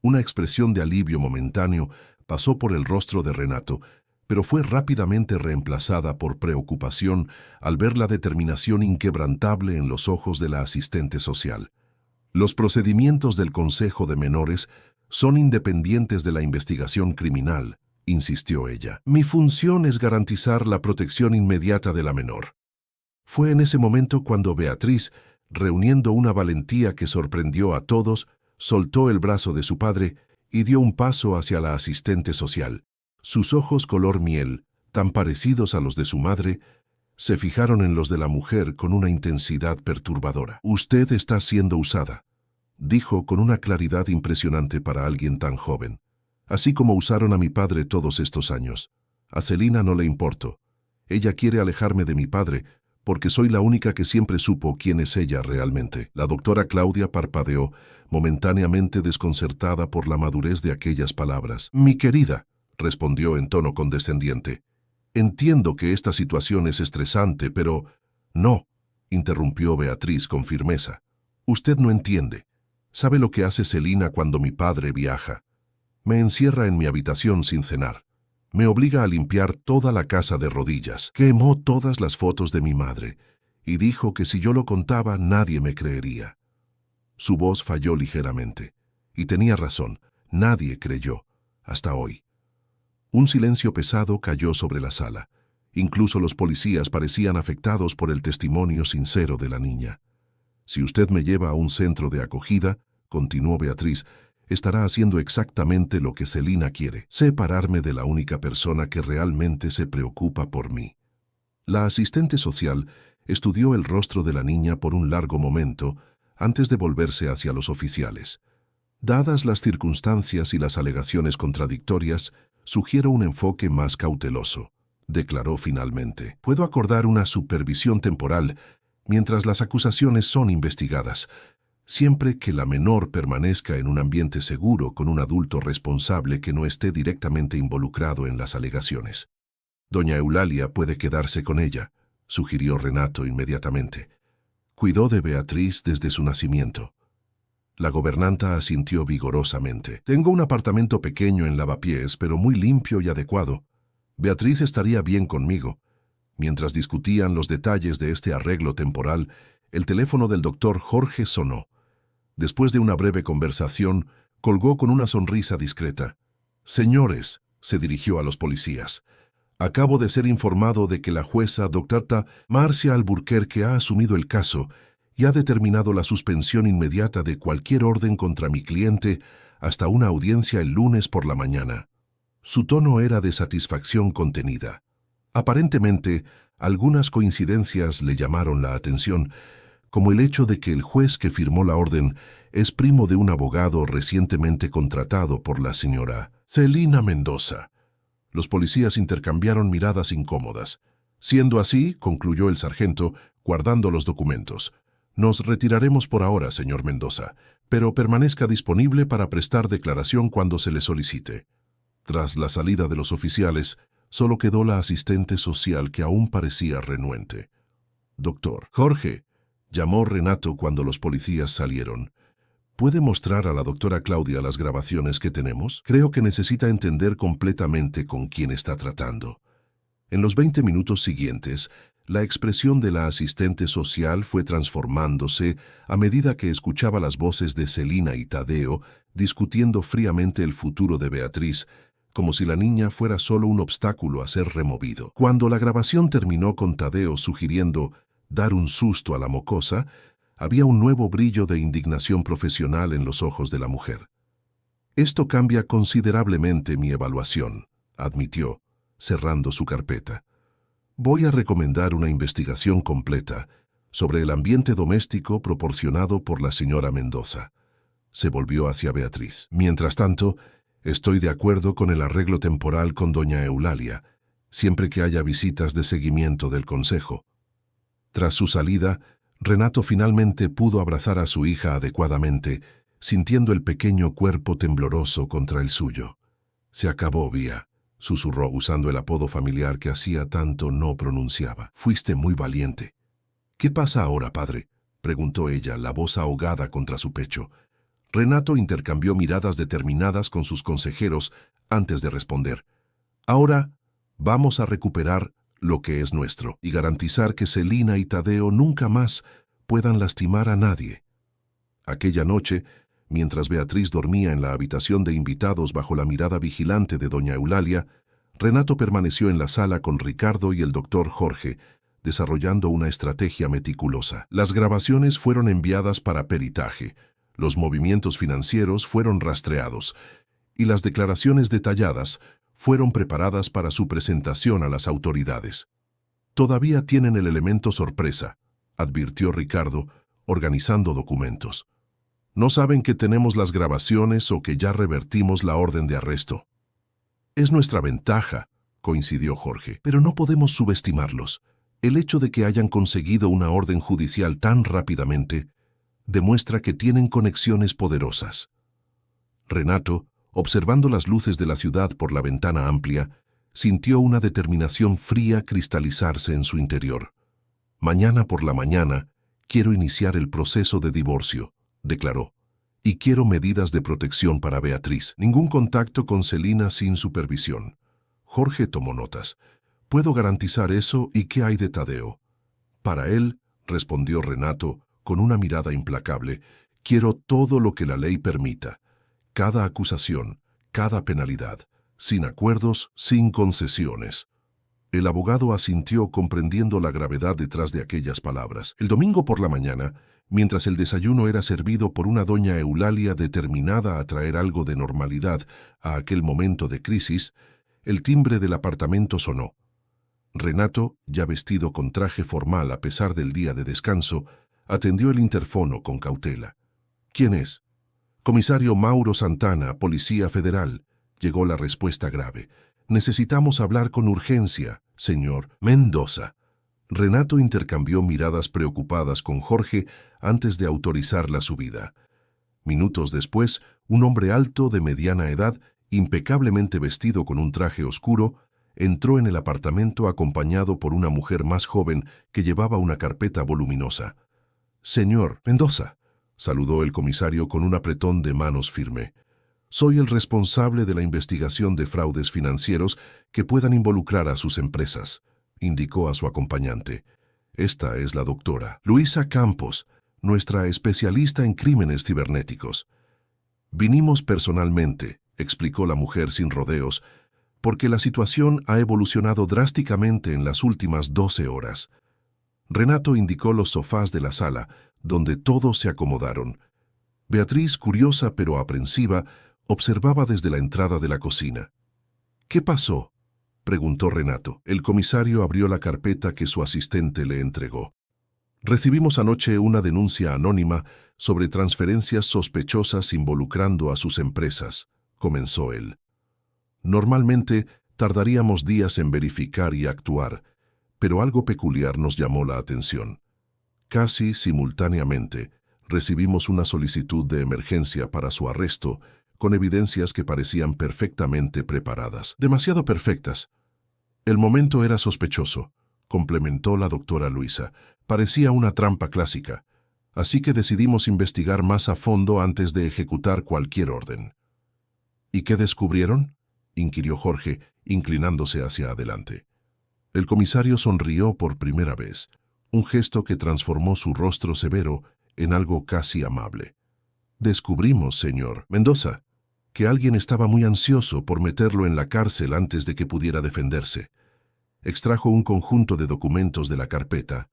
Una expresión de alivio momentáneo pasó por el rostro de Renato, pero fue rápidamente reemplazada por preocupación al ver la determinación inquebrantable en los ojos de la asistente social. Los procedimientos del Consejo de Menores son independientes de la investigación criminal, insistió ella. Mi función es garantizar la protección inmediata de la menor. Fue en ese momento cuando Beatriz, reuniendo una valentía que sorprendió a todos, soltó el brazo de su padre y dio un paso hacia la asistente social. Sus ojos color miel, tan parecidos a los de su madre, se fijaron en los de la mujer con una intensidad perturbadora. Usted está siendo usada, dijo con una claridad impresionante para alguien tan joven. Así como usaron a mi padre todos estos años. A Celina no le importo. Ella quiere alejarme de mi padre, porque soy la única que siempre supo quién es ella realmente. La doctora Claudia parpadeó, momentáneamente desconcertada por la madurez de aquellas palabras. Mi querida, respondió en tono condescendiente, entiendo que esta situación es estresante, pero... No, interrumpió Beatriz con firmeza. Usted no entiende. ¿Sabe lo que hace Celina cuando mi padre viaja? Me encierra en mi habitación sin cenar. Me obliga a limpiar toda la casa de rodillas. Quemó todas las fotos de mi madre y dijo que si yo lo contaba nadie me creería. Su voz falló ligeramente. Y tenía razón, nadie creyó, hasta hoy. Un silencio pesado cayó sobre la sala. Incluso los policías parecían afectados por el testimonio sincero de la niña. Si usted me lleva a un centro de acogida, continuó Beatriz, estará haciendo exactamente lo que Celina quiere, separarme de la única persona que realmente se preocupa por mí. La asistente social estudió el rostro de la niña por un largo momento antes de volverse hacia los oficiales. Dadas las circunstancias y las alegaciones contradictorias, sugiero un enfoque más cauteloso, declaró finalmente. Puedo acordar una supervisión temporal mientras las acusaciones son investigadas, siempre que la menor permanezca en un ambiente seguro con un adulto responsable que no esté directamente involucrado en las alegaciones. Doña Eulalia puede quedarse con ella, sugirió Renato inmediatamente. Cuidó de Beatriz desde su nacimiento. La gobernanta asintió vigorosamente. Tengo un apartamento pequeño en Lavapiés, pero muy limpio y adecuado. Beatriz estaría bien conmigo. Mientras discutían los detalles de este arreglo temporal, el teléfono del doctor Jorge sonó. Después de una breve conversación, colgó con una sonrisa discreta. Señores, se dirigió a los policías. Acabo de ser informado de que la jueza doctora Marcia Alburquerque ha asumido el caso y ha determinado la suspensión inmediata de cualquier orden contra mi cliente hasta una audiencia el lunes por la mañana. Su tono era de satisfacción contenida. Aparentemente, algunas coincidencias le llamaron la atención, como el hecho de que el juez que firmó la orden es primo de un abogado recientemente contratado por la señora Celina Mendoza. Los policías intercambiaron miradas incómodas. Siendo así, concluyó el sargento, guardando los documentos. Nos retiraremos por ahora, señor Mendoza, pero permanezca disponible para prestar declaración cuando se le solicite. Tras la salida de los oficiales, solo quedó la asistente social que aún parecía renuente. Doctor Jorge, llamó Renato cuando los policías salieron. ¿Puede mostrar a la doctora Claudia las grabaciones que tenemos? Creo que necesita entender completamente con quién está tratando. En los 20 minutos siguientes, la expresión de la asistente social fue transformándose a medida que escuchaba las voces de Celina y Tadeo discutiendo fríamente el futuro de Beatriz, como si la niña fuera solo un obstáculo a ser removido. Cuando la grabación terminó con Tadeo sugiriendo dar un susto a la mocosa, había un nuevo brillo de indignación profesional en los ojos de la mujer. Esto cambia considerablemente mi evaluación, admitió, cerrando su carpeta. Voy a recomendar una investigación completa sobre el ambiente doméstico proporcionado por la señora Mendoza. Se volvió hacia Beatriz. Mientras tanto, estoy de acuerdo con el arreglo temporal con doña Eulalia, siempre que haya visitas de seguimiento del consejo. Tras su salida, Renato finalmente pudo abrazar a su hija adecuadamente, sintiendo el pequeño cuerpo tembloroso contra el suyo. Se acabó, Vía, susurró usando el apodo familiar que hacía tanto no pronunciaba. Fuiste muy valiente. ¿Qué pasa ahora, padre?, preguntó ella, la voz ahogada contra su pecho. Renato intercambió miradas determinadas con sus consejeros antes de responder. Ahora vamos a recuperar lo que es nuestro y garantizar que Celina y Tadeo nunca más puedan lastimar a nadie. Aquella noche, mientras Beatriz dormía en la habitación de invitados bajo la mirada vigilante de doña Eulalia, Renato permaneció en la sala con Ricardo y el doctor Jorge, desarrollando una estrategia meticulosa. Las grabaciones fueron enviadas para peritaje, los movimientos financieros fueron rastreados y las declaraciones detalladas fueron preparadas para su presentación a las autoridades. Todavía tienen el elemento sorpresa, advirtió Ricardo, organizando documentos. No saben que tenemos las grabaciones o que ya revertimos la orden de arresto. Es nuestra ventaja, coincidió Jorge, pero no podemos subestimarlos. El hecho de que hayan conseguido una orden judicial tan rápidamente demuestra que tienen conexiones poderosas. Renato, observando las luces de la ciudad por la ventana amplia, sintió una determinación fría cristalizarse en su interior. Mañana por la mañana quiero iniciar el proceso de divorcio, declaró, y quiero medidas de protección para Beatriz. Ningún contacto con Celina sin supervisión. Jorge tomó notas. Puedo garantizar eso, ¿y qué hay de Tadeo? Para él, respondió Renato, con una mirada implacable, Quiero todo lo que la ley permita. Cada acusación, cada penalidad, sin acuerdos, sin concesiones. El abogado asintió comprendiendo la gravedad detrás de aquellas palabras. El domingo por la mañana, mientras el desayuno era servido por una doña Eulalia determinada a traer algo de normalidad a aquel momento de crisis, el timbre del apartamento sonó. Renato, ya vestido con traje formal a pesar del día de descanso, atendió el interfono con cautela. ¿Quién es? Comisario Mauro Santana, Policía Federal. Llegó la respuesta grave. Necesitamos hablar con urgencia, señor Mendoza. Renato intercambió miradas preocupadas con Jorge antes de autorizar la subida. Minutos después, un hombre alto de mediana edad, impecablemente vestido con un traje oscuro, entró en el apartamento acompañado por una mujer más joven que llevaba una carpeta voluminosa. «Señor Mendoza», saludó el comisario con un apretón de manos firme. «Soy el responsable de la investigación de fraudes financieros que puedan involucrar a sus empresas», indicó a su acompañante. «Esta es la doctora Luisa Campos, nuestra especialista en crímenes cibernéticos». «Vinimos personalmente», explicó la mujer sin rodeos, «porque la situación ha evolucionado drásticamente en las últimas 12 horas». Renato indicó los sofás de la sala, donde todos se acomodaron. Beatriz, curiosa pero aprensiva, observaba desde la entrada de la cocina. «¿Qué pasó?», preguntó Renato. El comisario abrió la carpeta que su asistente le entregó. «Recibimos anoche una denuncia anónima sobre transferencias sospechosas involucrando a sus empresas», comenzó él. «Normalmente tardaríamos días en verificar y actuar, pero algo peculiar nos llamó la atención. Casi simultáneamente, recibimos una solicitud de emergencia para su arresto, con evidencias que parecían perfectamente preparadas. Demasiado perfectas. El momento era sospechoso», complementó la doctora Luisa. «Parecía una trampa clásica. Así que decidimos investigar más a fondo antes de ejecutar cualquier orden». «¿Y qué descubrieron?», inquirió Jorge, inclinándose hacia adelante. El comisario sonrió por primera vez, un gesto que transformó su rostro severo en algo casi amable. «Descubrimos, señor Mendoza, que alguien estaba muy ansioso por meterlo en la cárcel antes de que pudiera defenderse. Extrajo un conjunto de documentos de la carpeta.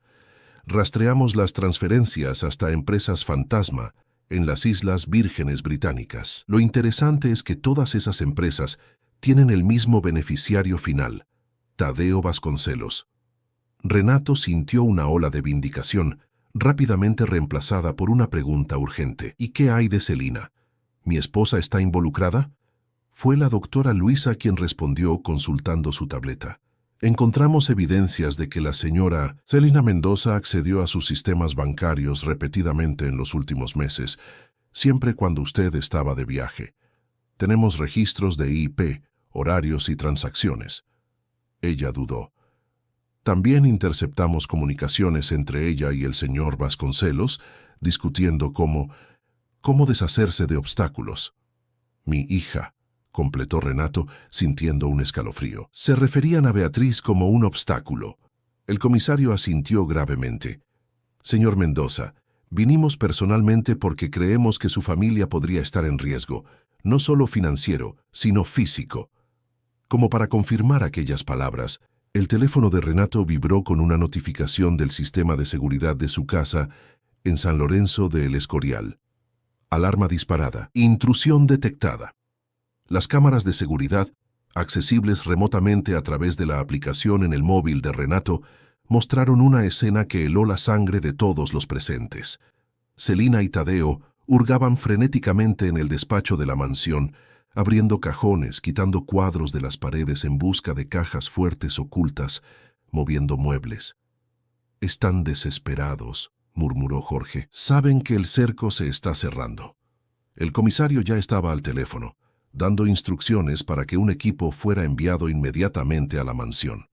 Rastreamos las transferencias hasta empresas fantasma en las Islas Vírgenes Británicas. Lo interesante es que todas esas empresas tienen el mismo beneficiario final, Tadeo Vasconcelos». Renato sintió una ola de vindicación, rápidamente reemplazada por una pregunta urgente. «¿Y qué hay de Celina? ¿Mi esposa está involucrada?». Fue la doctora Luisa quien respondió consultando su tableta. «Encontramos evidencias de que la señora Celina Mendoza accedió a sus sistemas bancarios repetidamente en los últimos meses, siempre cuando usted estaba de viaje. Tenemos registros de IP, horarios y transacciones». Ella dudó. «También interceptamos comunicaciones entre ella y el señor Vasconcelos, discutiendo cómo deshacerse de obstáculos». «Mi hija», completó Renato, sintiendo un escalofrío. «Se referían a Beatriz como un obstáculo». El comisario asintió gravemente. «Señor Mendoza, vinimos personalmente porque creemos que su familia podría estar en riesgo, no solo financiero, sino físico». Como para confirmar aquellas palabras, el teléfono de Renato vibró con una notificación del sistema de seguridad de su casa en San Lorenzo de El Escorial. Alarma disparada. Intrusión detectada. Las cámaras de seguridad, accesibles remotamente a través de la aplicación en el móvil de Renato, mostraron una escena que heló la sangre de todos los presentes. Celina y Tadeo hurgaban frenéticamente en el despacho de la mansión, abriendo cajones, quitando cuadros de las paredes en busca de cajas fuertes ocultas, moviendo muebles. «Están desesperados», murmuró Jorge. «Saben que el cerco se está cerrando». El comisario ya estaba al teléfono, dando instrucciones para que un equipo fuera enviado inmediatamente a la mansión.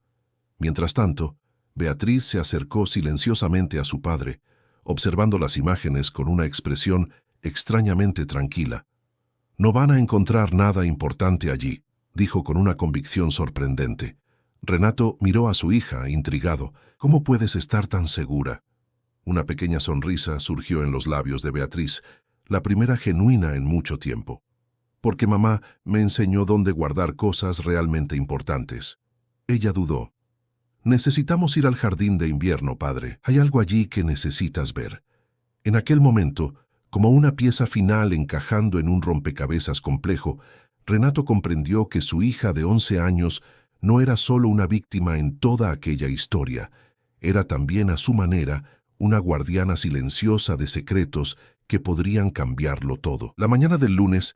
Mientras tanto, Beatriz se acercó silenciosamente a su padre, observando las imágenes con una expresión extrañamente tranquila. «No van a encontrar nada importante allí», dijo con una convicción sorprendente. Renato miró a su hija, intrigado. «¿Cómo puedes estar tan segura?». Una pequeña sonrisa surgió en los labios de Beatriz, la primera genuina en mucho tiempo. Porque mamá me enseñó dónde guardar cosas realmente importantes. Ella dudó. Necesitamos ir al jardín de invierno, padre. Hay algo allí que necesitas ver. En aquel momento, como una pieza final encajando en un rompecabezas complejo, Renato comprendió que su hija de 11 años no era solo una víctima en toda aquella historia, era también a su manera una guardiana silenciosa de secretos que podrían cambiarlo todo. La mañana del lunes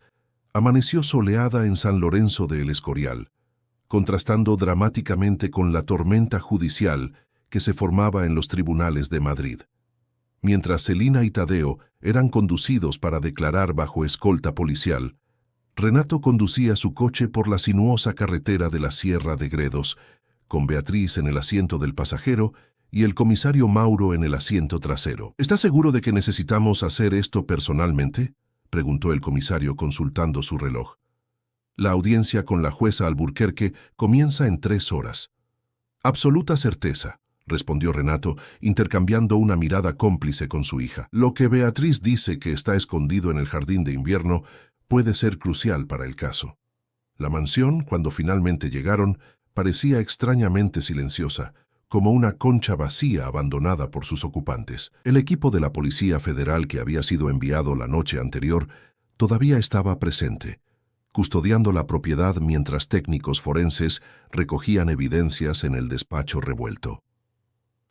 amaneció soleada en San Lorenzo de El Escorial, contrastando dramáticamente con la tormenta judicial que se formaba en los tribunales de Madrid. Mientras Celina y Tadeo eran conducidos para declarar bajo escolta policial, Renato conducía su coche por la sinuosa carretera de la Sierra de Gredos, con Beatriz en el asiento del pasajero y el comisario Mauro en el asiento trasero. ¿Está seguro de que necesitamos hacer esto personalmente?, preguntó el comisario consultando su reloj. La audiencia con la jueza Alburquerque comienza en 3 horas. Absoluta certeza, respondió Renato, intercambiando una mirada cómplice con su hija. Lo que Beatriz dice que está escondido en el jardín de invierno puede ser crucial para el caso. La mansión, cuando finalmente llegaron, parecía extrañamente silenciosa, como una concha vacía abandonada por sus ocupantes. El equipo de la Policía Federal que había sido enviado la noche anterior todavía estaba presente, custodiando la propiedad mientras técnicos forenses recogían evidencias en el despacho revuelto.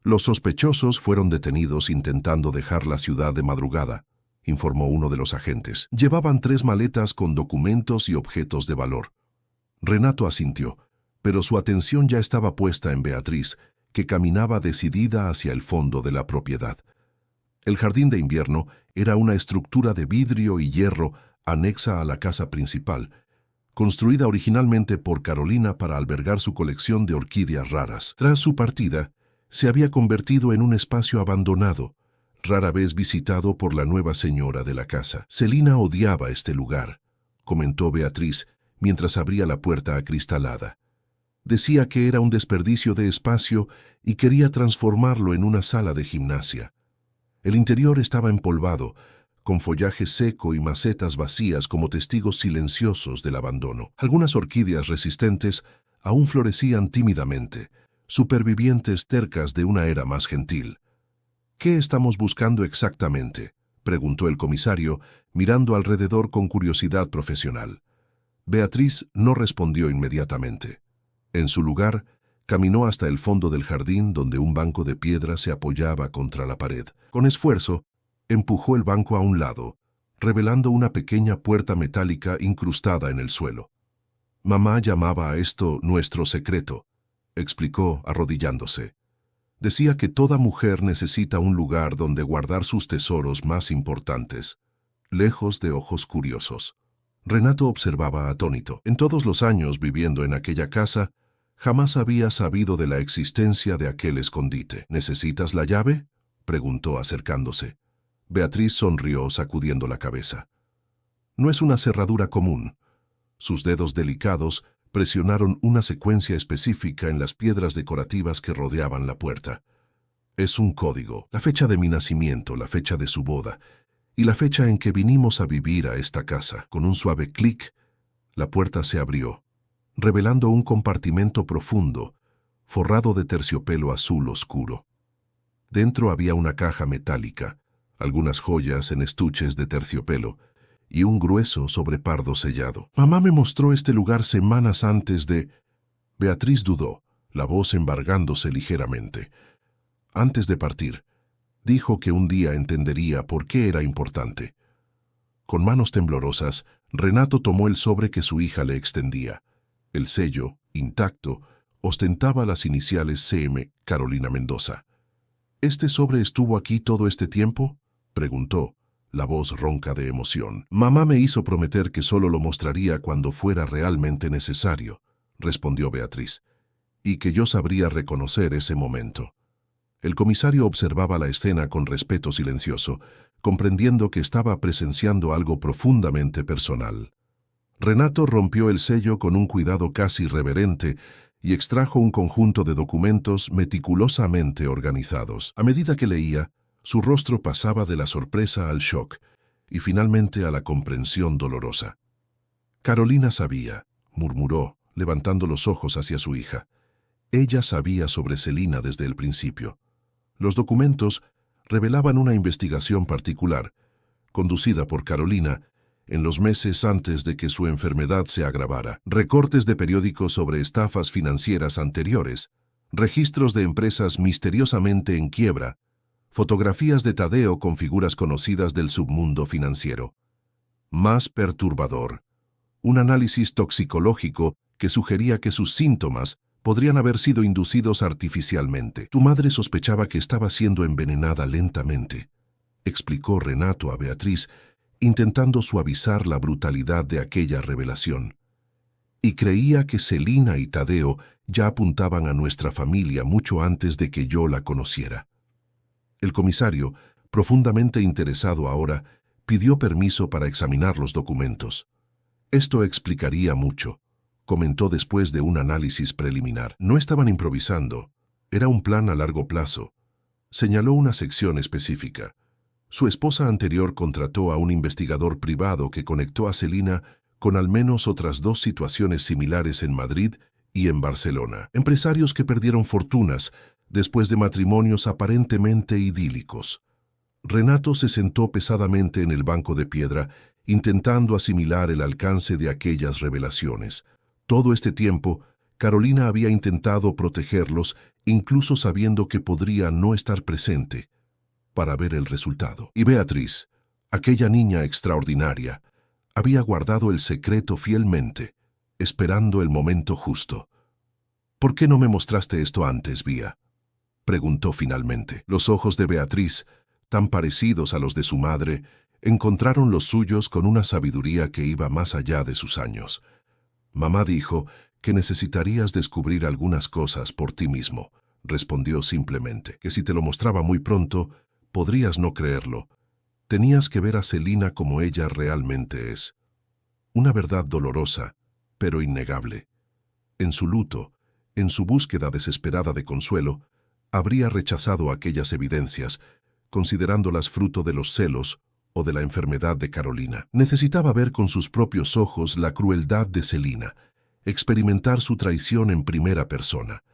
Los sospechosos fueron detenidos intentando dejar la ciudad de madrugada, informó uno de los agentes. Llevaban 3 maletas con documentos y objetos de valor. Renato asintió, pero su atención ya estaba puesta en Beatriz, que caminaba decidida hacia el fondo de la propiedad. El jardín de invierno era una estructura de vidrio y hierro anexa a la casa principal, construida originalmente por Carolina para albergar su colección de orquídeas raras. Tras su partida, se había convertido en un espacio abandonado, rara vez visitado por la nueva señora de la casa. Celina odiaba este lugar, comentó Beatriz mientras abría la puerta acristalada. Decía que era un desperdicio de espacio y quería transformarlo en una sala de gimnasia. El interior estaba empolvado, con follaje seco y macetas vacías como testigos silenciosos del abandono. Algunas orquídeas resistentes aún florecían tímidamente, supervivientes tercas de una era más gentil. ¿Qué estamos buscando exactamente?, preguntó el comisario, mirando alrededor con curiosidad profesional. Beatriz no respondió inmediatamente. En su lugar, caminó hasta el fondo del jardín donde un banco de piedra se apoyaba contra la pared. Con esfuerzo, empujó el banco a un lado, revelando una pequeña puerta metálica incrustada en el suelo. Mamá llamaba a esto nuestro secreto, explicó arrodillándose. Decía que toda mujer necesita un lugar donde guardar sus tesoros más importantes, lejos de ojos curiosos. Renato observaba atónito. En todos los años viviendo en aquella casa, jamás había sabido de la existencia de aquel escondite. ¿Necesitas la llave?, preguntó acercándose. Beatriz sonrió sacudiendo la cabeza. No es una cerradura común. Sus dedos delicados presionaron una secuencia específica en las piedras decorativas que rodeaban la puerta. Es un código, la fecha de mi nacimiento, la fecha de su boda y la fecha en que vinimos a vivir a esta casa. Con un suave clic, la puerta se abrió, revelando un compartimento profundo, forrado de terciopelo azul oscuro. Dentro había una caja metálica, algunas joyas en estuches de terciopelo y un grueso sobrepardo sellado. Mamá me mostró este lugar semanas antes de... Beatriz dudó, la voz embargándose ligeramente. Antes de partir, dijo que un día entendería por qué era importante. Con manos temblorosas, Renato tomó el sobre que su hija le extendía. El sello, intacto, ostentaba las iniciales CM, Carolina Mendoza. ¿Este sobre estuvo aquí todo este tiempo?, preguntó, la voz ronca de emoción. Mamá me hizo prometer que solo lo mostraría cuando fuera realmente necesario, respondió Beatriz, y que yo sabría reconocer ese momento. El comisario observaba la escena con respeto silencioso, comprendiendo que estaba presenciando algo profundamente personal. Renato rompió el sello con un cuidado casi reverente y extrajo un conjunto de documentos meticulosamente organizados. A medida que leía, su rostro pasaba de la sorpresa al shock, y finalmente a la comprensión dolorosa. Carolina sabía, murmuró, levantando los ojos hacia su hija. Ella sabía sobre Celina desde el principio. Los documentos revelaban una investigación particular, conducida por Carolina, en los meses antes de que su enfermedad se agravara. Recortes de periódicos sobre estafas financieras anteriores, registros de empresas misteriosamente en quiebra, fotografías de Tadeo con figuras conocidas del submundo financiero. Más perturbador, un análisis toxicológico que sugería que sus síntomas podrían haber sido inducidos artificialmente. Tu madre sospechaba que estaba siendo envenenada lentamente, explicó Renato a Beatriz, intentando suavizar la brutalidad de aquella revelación. Y creía que Celina y Tadeo ya apuntaban a nuestra familia mucho antes de que yo la conociera. El comisario, profundamente interesado ahora, pidió permiso para examinar los documentos. Esto explicaría mucho, comentó después de un análisis preliminar. No estaban improvisando, era un plan a largo plazo. Señaló una sección específica. Su esposa anterior contrató a un investigador privado que conectó a Celina con al menos otras 2 situaciones similares en Madrid y en Barcelona. Empresarios que perdieron fortunas después de matrimonios aparentemente idílicos. Renato se sentó pesadamente en el banco de piedra, intentando asimilar el alcance de aquellas revelaciones. Todo este tiempo, Carolina había intentado protegerlos, incluso sabiendo que podría no estar presente para ver el resultado. Y Beatriz, aquella niña extraordinaria, había guardado el secreto fielmente, esperando el momento justo. ¿Por qué no me mostraste esto antes, Vía?, preguntó finalmente. Los ojos de Beatriz, tan parecidos a los de su madre, encontraron los suyos con una sabiduría que iba más allá de sus años. Mamá dijo que necesitarías descubrir algunas cosas por ti mismo, respondió simplemente, que si te lo mostraba muy pronto, podrías no creerlo. Tenías que ver a Celina como ella realmente es. Una verdad dolorosa, pero innegable. En su luto, en su búsqueda desesperada de consuelo, habría rechazado aquellas evidencias, considerándolas fruto de los celos o de la enfermedad de Carolina. Necesitaba ver con sus propios ojos la crueldad de Celina, experimentar su traición en primera persona.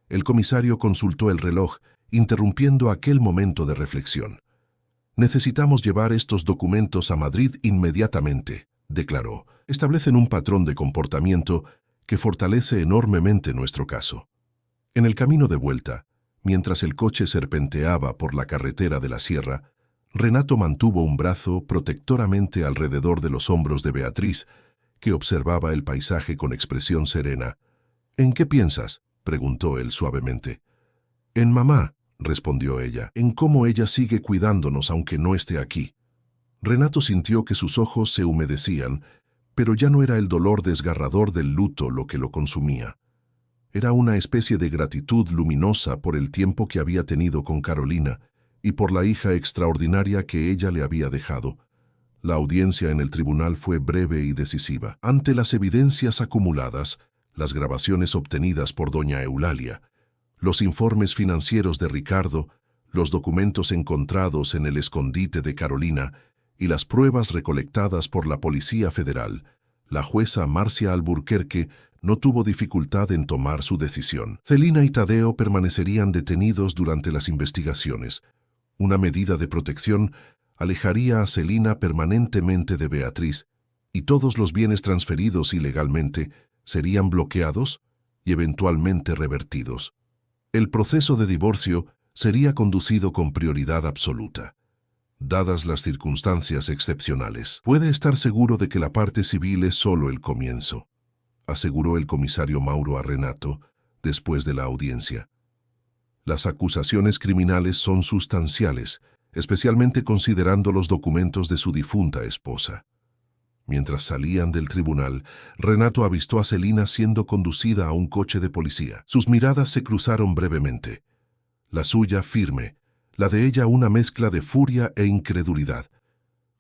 El comisario consultó el reloj, interrumpiendo aquel momento de reflexión. Necesitamos llevar estos documentos a Madrid inmediatamente, declaró. Establecen un patrón de comportamiento que fortalece enormemente nuestro caso. En el camino de vuelta, mientras el coche serpenteaba por la carretera de la sierra, Renato mantuvo un brazo protectoramente alrededor de los hombros de Beatriz, que observaba el paisaje con expresión serena. «¿En qué piensas?», preguntó él suavemente. «En mamá», respondió ella, «en cómo ella sigue cuidándonos aunque no esté aquí». Renato sintió que sus ojos se humedecían, pero ya no era el dolor desgarrador del luto lo que lo consumía. Era una especie de gratitud luminosa por el tiempo que había tenido con Carolina y por la hija extraordinaria que ella le había dejado. La audiencia en el tribunal fue breve y decisiva. Ante las evidencias acumuladas, las grabaciones obtenidas por doña Eulalia, los informes financieros de Ricardo, los documentos encontrados en el escondite de Carolina y las pruebas recolectadas por la Policía Federal, la jueza Marcia Alburquerque no tuvo dificultad en tomar su decisión. Celina y Tadeo permanecerían detenidos durante las investigaciones. Una medida de protección alejaría a Celina permanentemente de Beatriz, y todos los bienes transferidos ilegalmente serían bloqueados y eventualmente revertidos. El proceso de divorcio sería conducido con prioridad absoluta, dadas las circunstancias excepcionales. «Puede estar seguro de que la parte civil es solo el comienzo», aseguró el comisario Mauro a Renato después de la audiencia. «Las acusaciones criminales son sustanciales, especialmente considerando los documentos de su difunta esposa». Mientras salían del tribunal, Renato avistó a Celina siendo conducida a un coche de policía. Sus miradas se cruzaron brevemente. La suya firme, la de ella una mezcla de furia e incredulidad.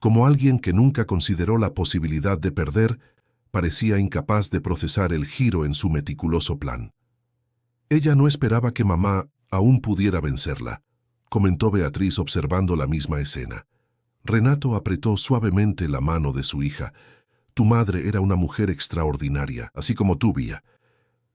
Como alguien que nunca consideró la posibilidad de perder, parecía incapaz de procesar el giro en su meticuloso plan. Ella no esperaba que mamá aún pudiera vencerla, comentó Beatriz observando la misma escena. Renato apretó suavemente la mano de su hija. Tu madre era una mujer extraordinaria, así como tú, Vía.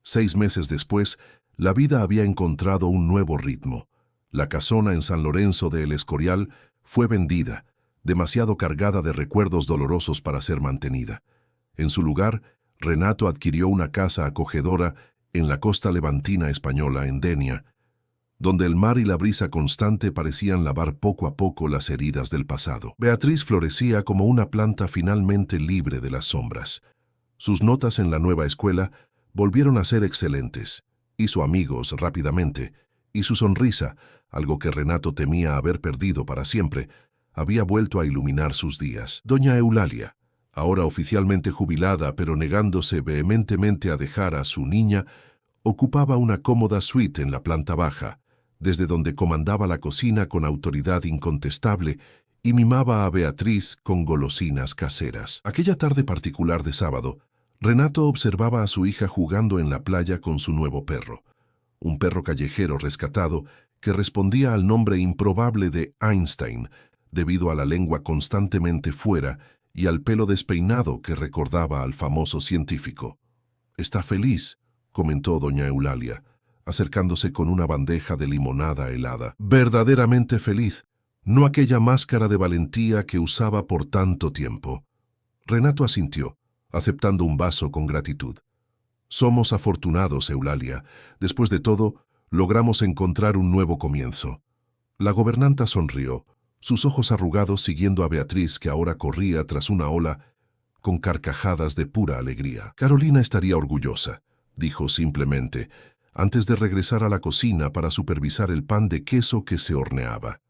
6 meses después, la vida había encontrado un nuevo ritmo. La casona en San Lorenzo de El Escorial fue vendida, demasiado cargada de recuerdos dolorosos para ser mantenida. En su lugar, Renato adquirió una casa acogedora en la costa levantina española, en Denia, donde el mar y la brisa constante parecían lavar poco a poco las heridas del pasado. Beatriz florecía como una planta finalmente libre de las sombras. Sus notas en la nueva escuela volvieron a ser excelentes. Hizo amigos rápidamente, y su sonrisa, algo que Renato temía haber perdido para siempre, había vuelto a iluminar sus días. Doña Eulalia, ahora oficialmente jubilada pero negándose vehementemente a dejar a su niña, ocupaba una cómoda suite en la planta baja, desde donde comandaba la cocina con autoridad incontestable y mimaba a Beatriz con golosinas caseras. Aquella tarde particular de sábado, Renato observaba a su hija jugando en la playa con su nuevo perro, un perro callejero rescatado que respondía al nombre improbable de Einstein, debido a la lengua constantemente fuera y al pelo despeinado que recordaba al famoso científico. «Está feliz», comentó doña Eulalia, acercándose con una bandeja de limonada helada. «Verdaderamente feliz, no aquella máscara de valentía que usaba por tanto tiempo». Renato asintió, aceptando un vaso con gratitud. «Somos afortunados, Eulalia. Después de todo, logramos encontrar un nuevo comienzo». La gobernanta sonrió, sus ojos arrugados siguiendo a Beatriz, que ahora corría tras una ola con carcajadas de pura alegría. «Carolina estaría orgullosa», dijo simplemente, antes de regresar a la cocina para supervisar el pan de queso que se horneaba.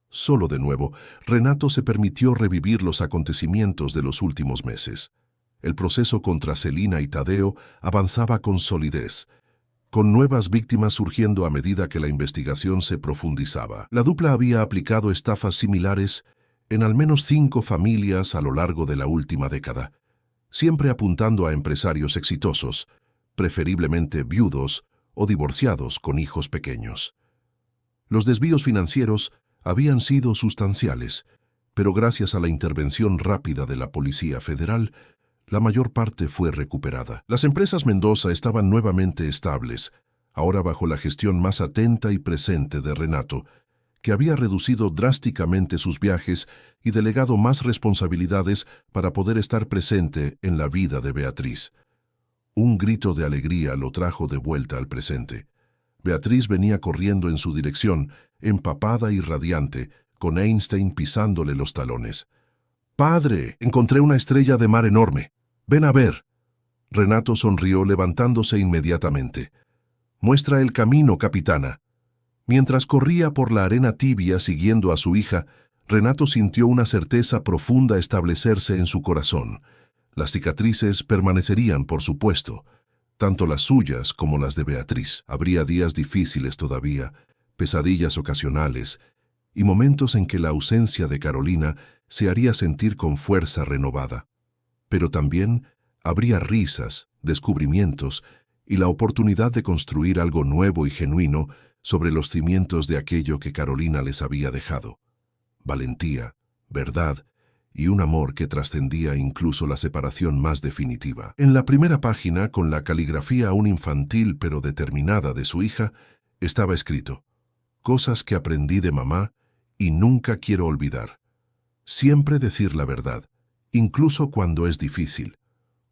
Solo de nuevo, Renato se permitió revivir los acontecimientos de los últimos meses. El proceso contra Celina y Tadeo avanzaba con solidez, con nuevas víctimas surgiendo a medida que la investigación se profundizaba. La dupla había aplicado estafas similares en al menos 5 familias a lo largo de la última década, siempre apuntando a empresarios exitosos, preferiblemente viudos o divorciados con hijos pequeños. Los desvíos financieros habían sido sustanciales, pero gracias a la intervención rápida de la Policía Federal, la mayor parte fue recuperada. Las empresas Mendoza estaban nuevamente estables, ahora bajo la gestión más atenta y presente de Renato, que había reducido drásticamente sus viajes y delegado más responsabilidades para poder estar presente en la vida de Beatriz. Un grito de alegría lo trajo de vuelta al presente. Beatriz venía corriendo en su dirección, empapada y radiante, con Einstein pisándole los talones. «Padre, encontré una estrella de mar enorme. Ven a ver». Renato sonrió levantándose inmediatamente. «Muestra el camino, capitana». Mientras corría por la arena tibia siguiendo a su hija, Renato sintió una certeza profunda establecerse en su corazón. Las cicatrices permanecerían, por supuesto, tanto las suyas como las de Beatriz. Habría días difíciles todavía, pesadillas ocasionales, y momentos en que la ausencia de Carolina se haría sentir con fuerza renovada. Pero también habría risas, descubrimientos y la oportunidad de construir algo nuevo y genuino sobre los cimientos de aquello que Carolina les había dejado. Valentía, verdad y un amor que trascendía incluso la separación más definitiva. En la primera página, con la caligrafía aún infantil pero determinada de su hija, estaba escrito: «Cosas que aprendí de mamá y nunca quiero olvidar. Siempre decir la verdad, incluso cuando es difícil.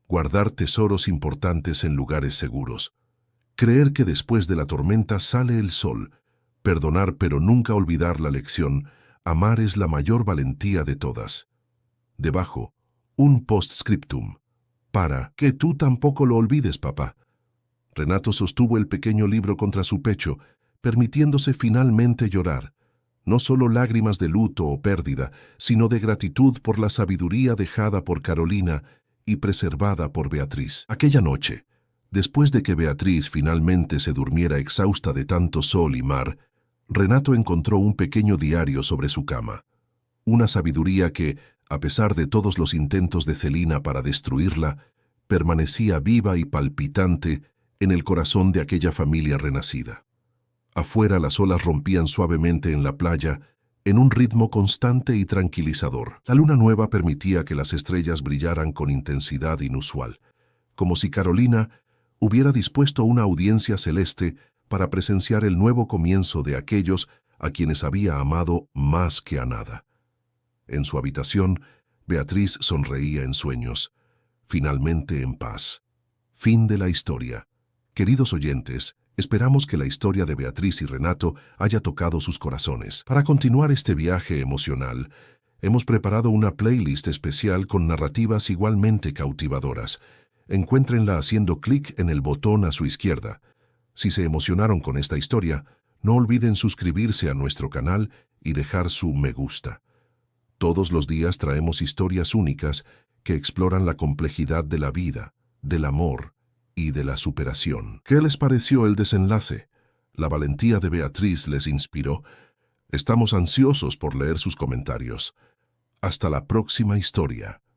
Guardar tesoros importantes en lugares seguros. Creer que después de la tormenta sale el sol. Perdonar pero nunca olvidar la lección. Amar es la mayor valentía de todas». Debajo, un postscriptum. «Para que tú tampoco lo olvides, papá». Renato sostuvo el pequeño libro contra su pecho, permitiéndose finalmente llorar. No solo lágrimas de luto o pérdida, sino de gratitud por la sabiduría dejada por Carolina y preservada por Beatriz. Aquella noche, después de que Beatriz finalmente se durmiera exhausta de tanto sol y mar, Renato encontró un pequeño diario sobre su cama. Una sabiduría que, a pesar de todos los intentos de Celina para destruirla, permanecía viva y palpitante en el corazón de aquella familia renacida. Afuera las olas rompían suavemente en la playa, en un ritmo constante y tranquilizador. La luna nueva permitía que las estrellas brillaran con intensidad inusual, como si Carolina hubiera dispuesto una audiencia celeste para presenciar el nuevo comienzo de aquellos a quienes había amado más que a nada. En su habitación, Beatriz sonreía en sueños, finalmente en paz. Fin de la historia. Queridos oyentes, esperamos que la historia de Beatriz y Renato haya tocado sus corazones. Para continuar este viaje emocional, hemos preparado una playlist especial con narrativas igualmente cautivadoras. Encuéntrenla haciendo clic en el botón a su izquierda. Si se emocionaron con esta historia, no olviden suscribirse a nuestro canal y dejar su me gusta. Todos los días traemos historias únicas que exploran la complejidad de la vida, del amor y de la superación. ¿Qué les pareció el desenlace? ¿La valentía de Beatriz les inspiró? Estamos ansiosos por leer sus comentarios. Hasta la próxima historia.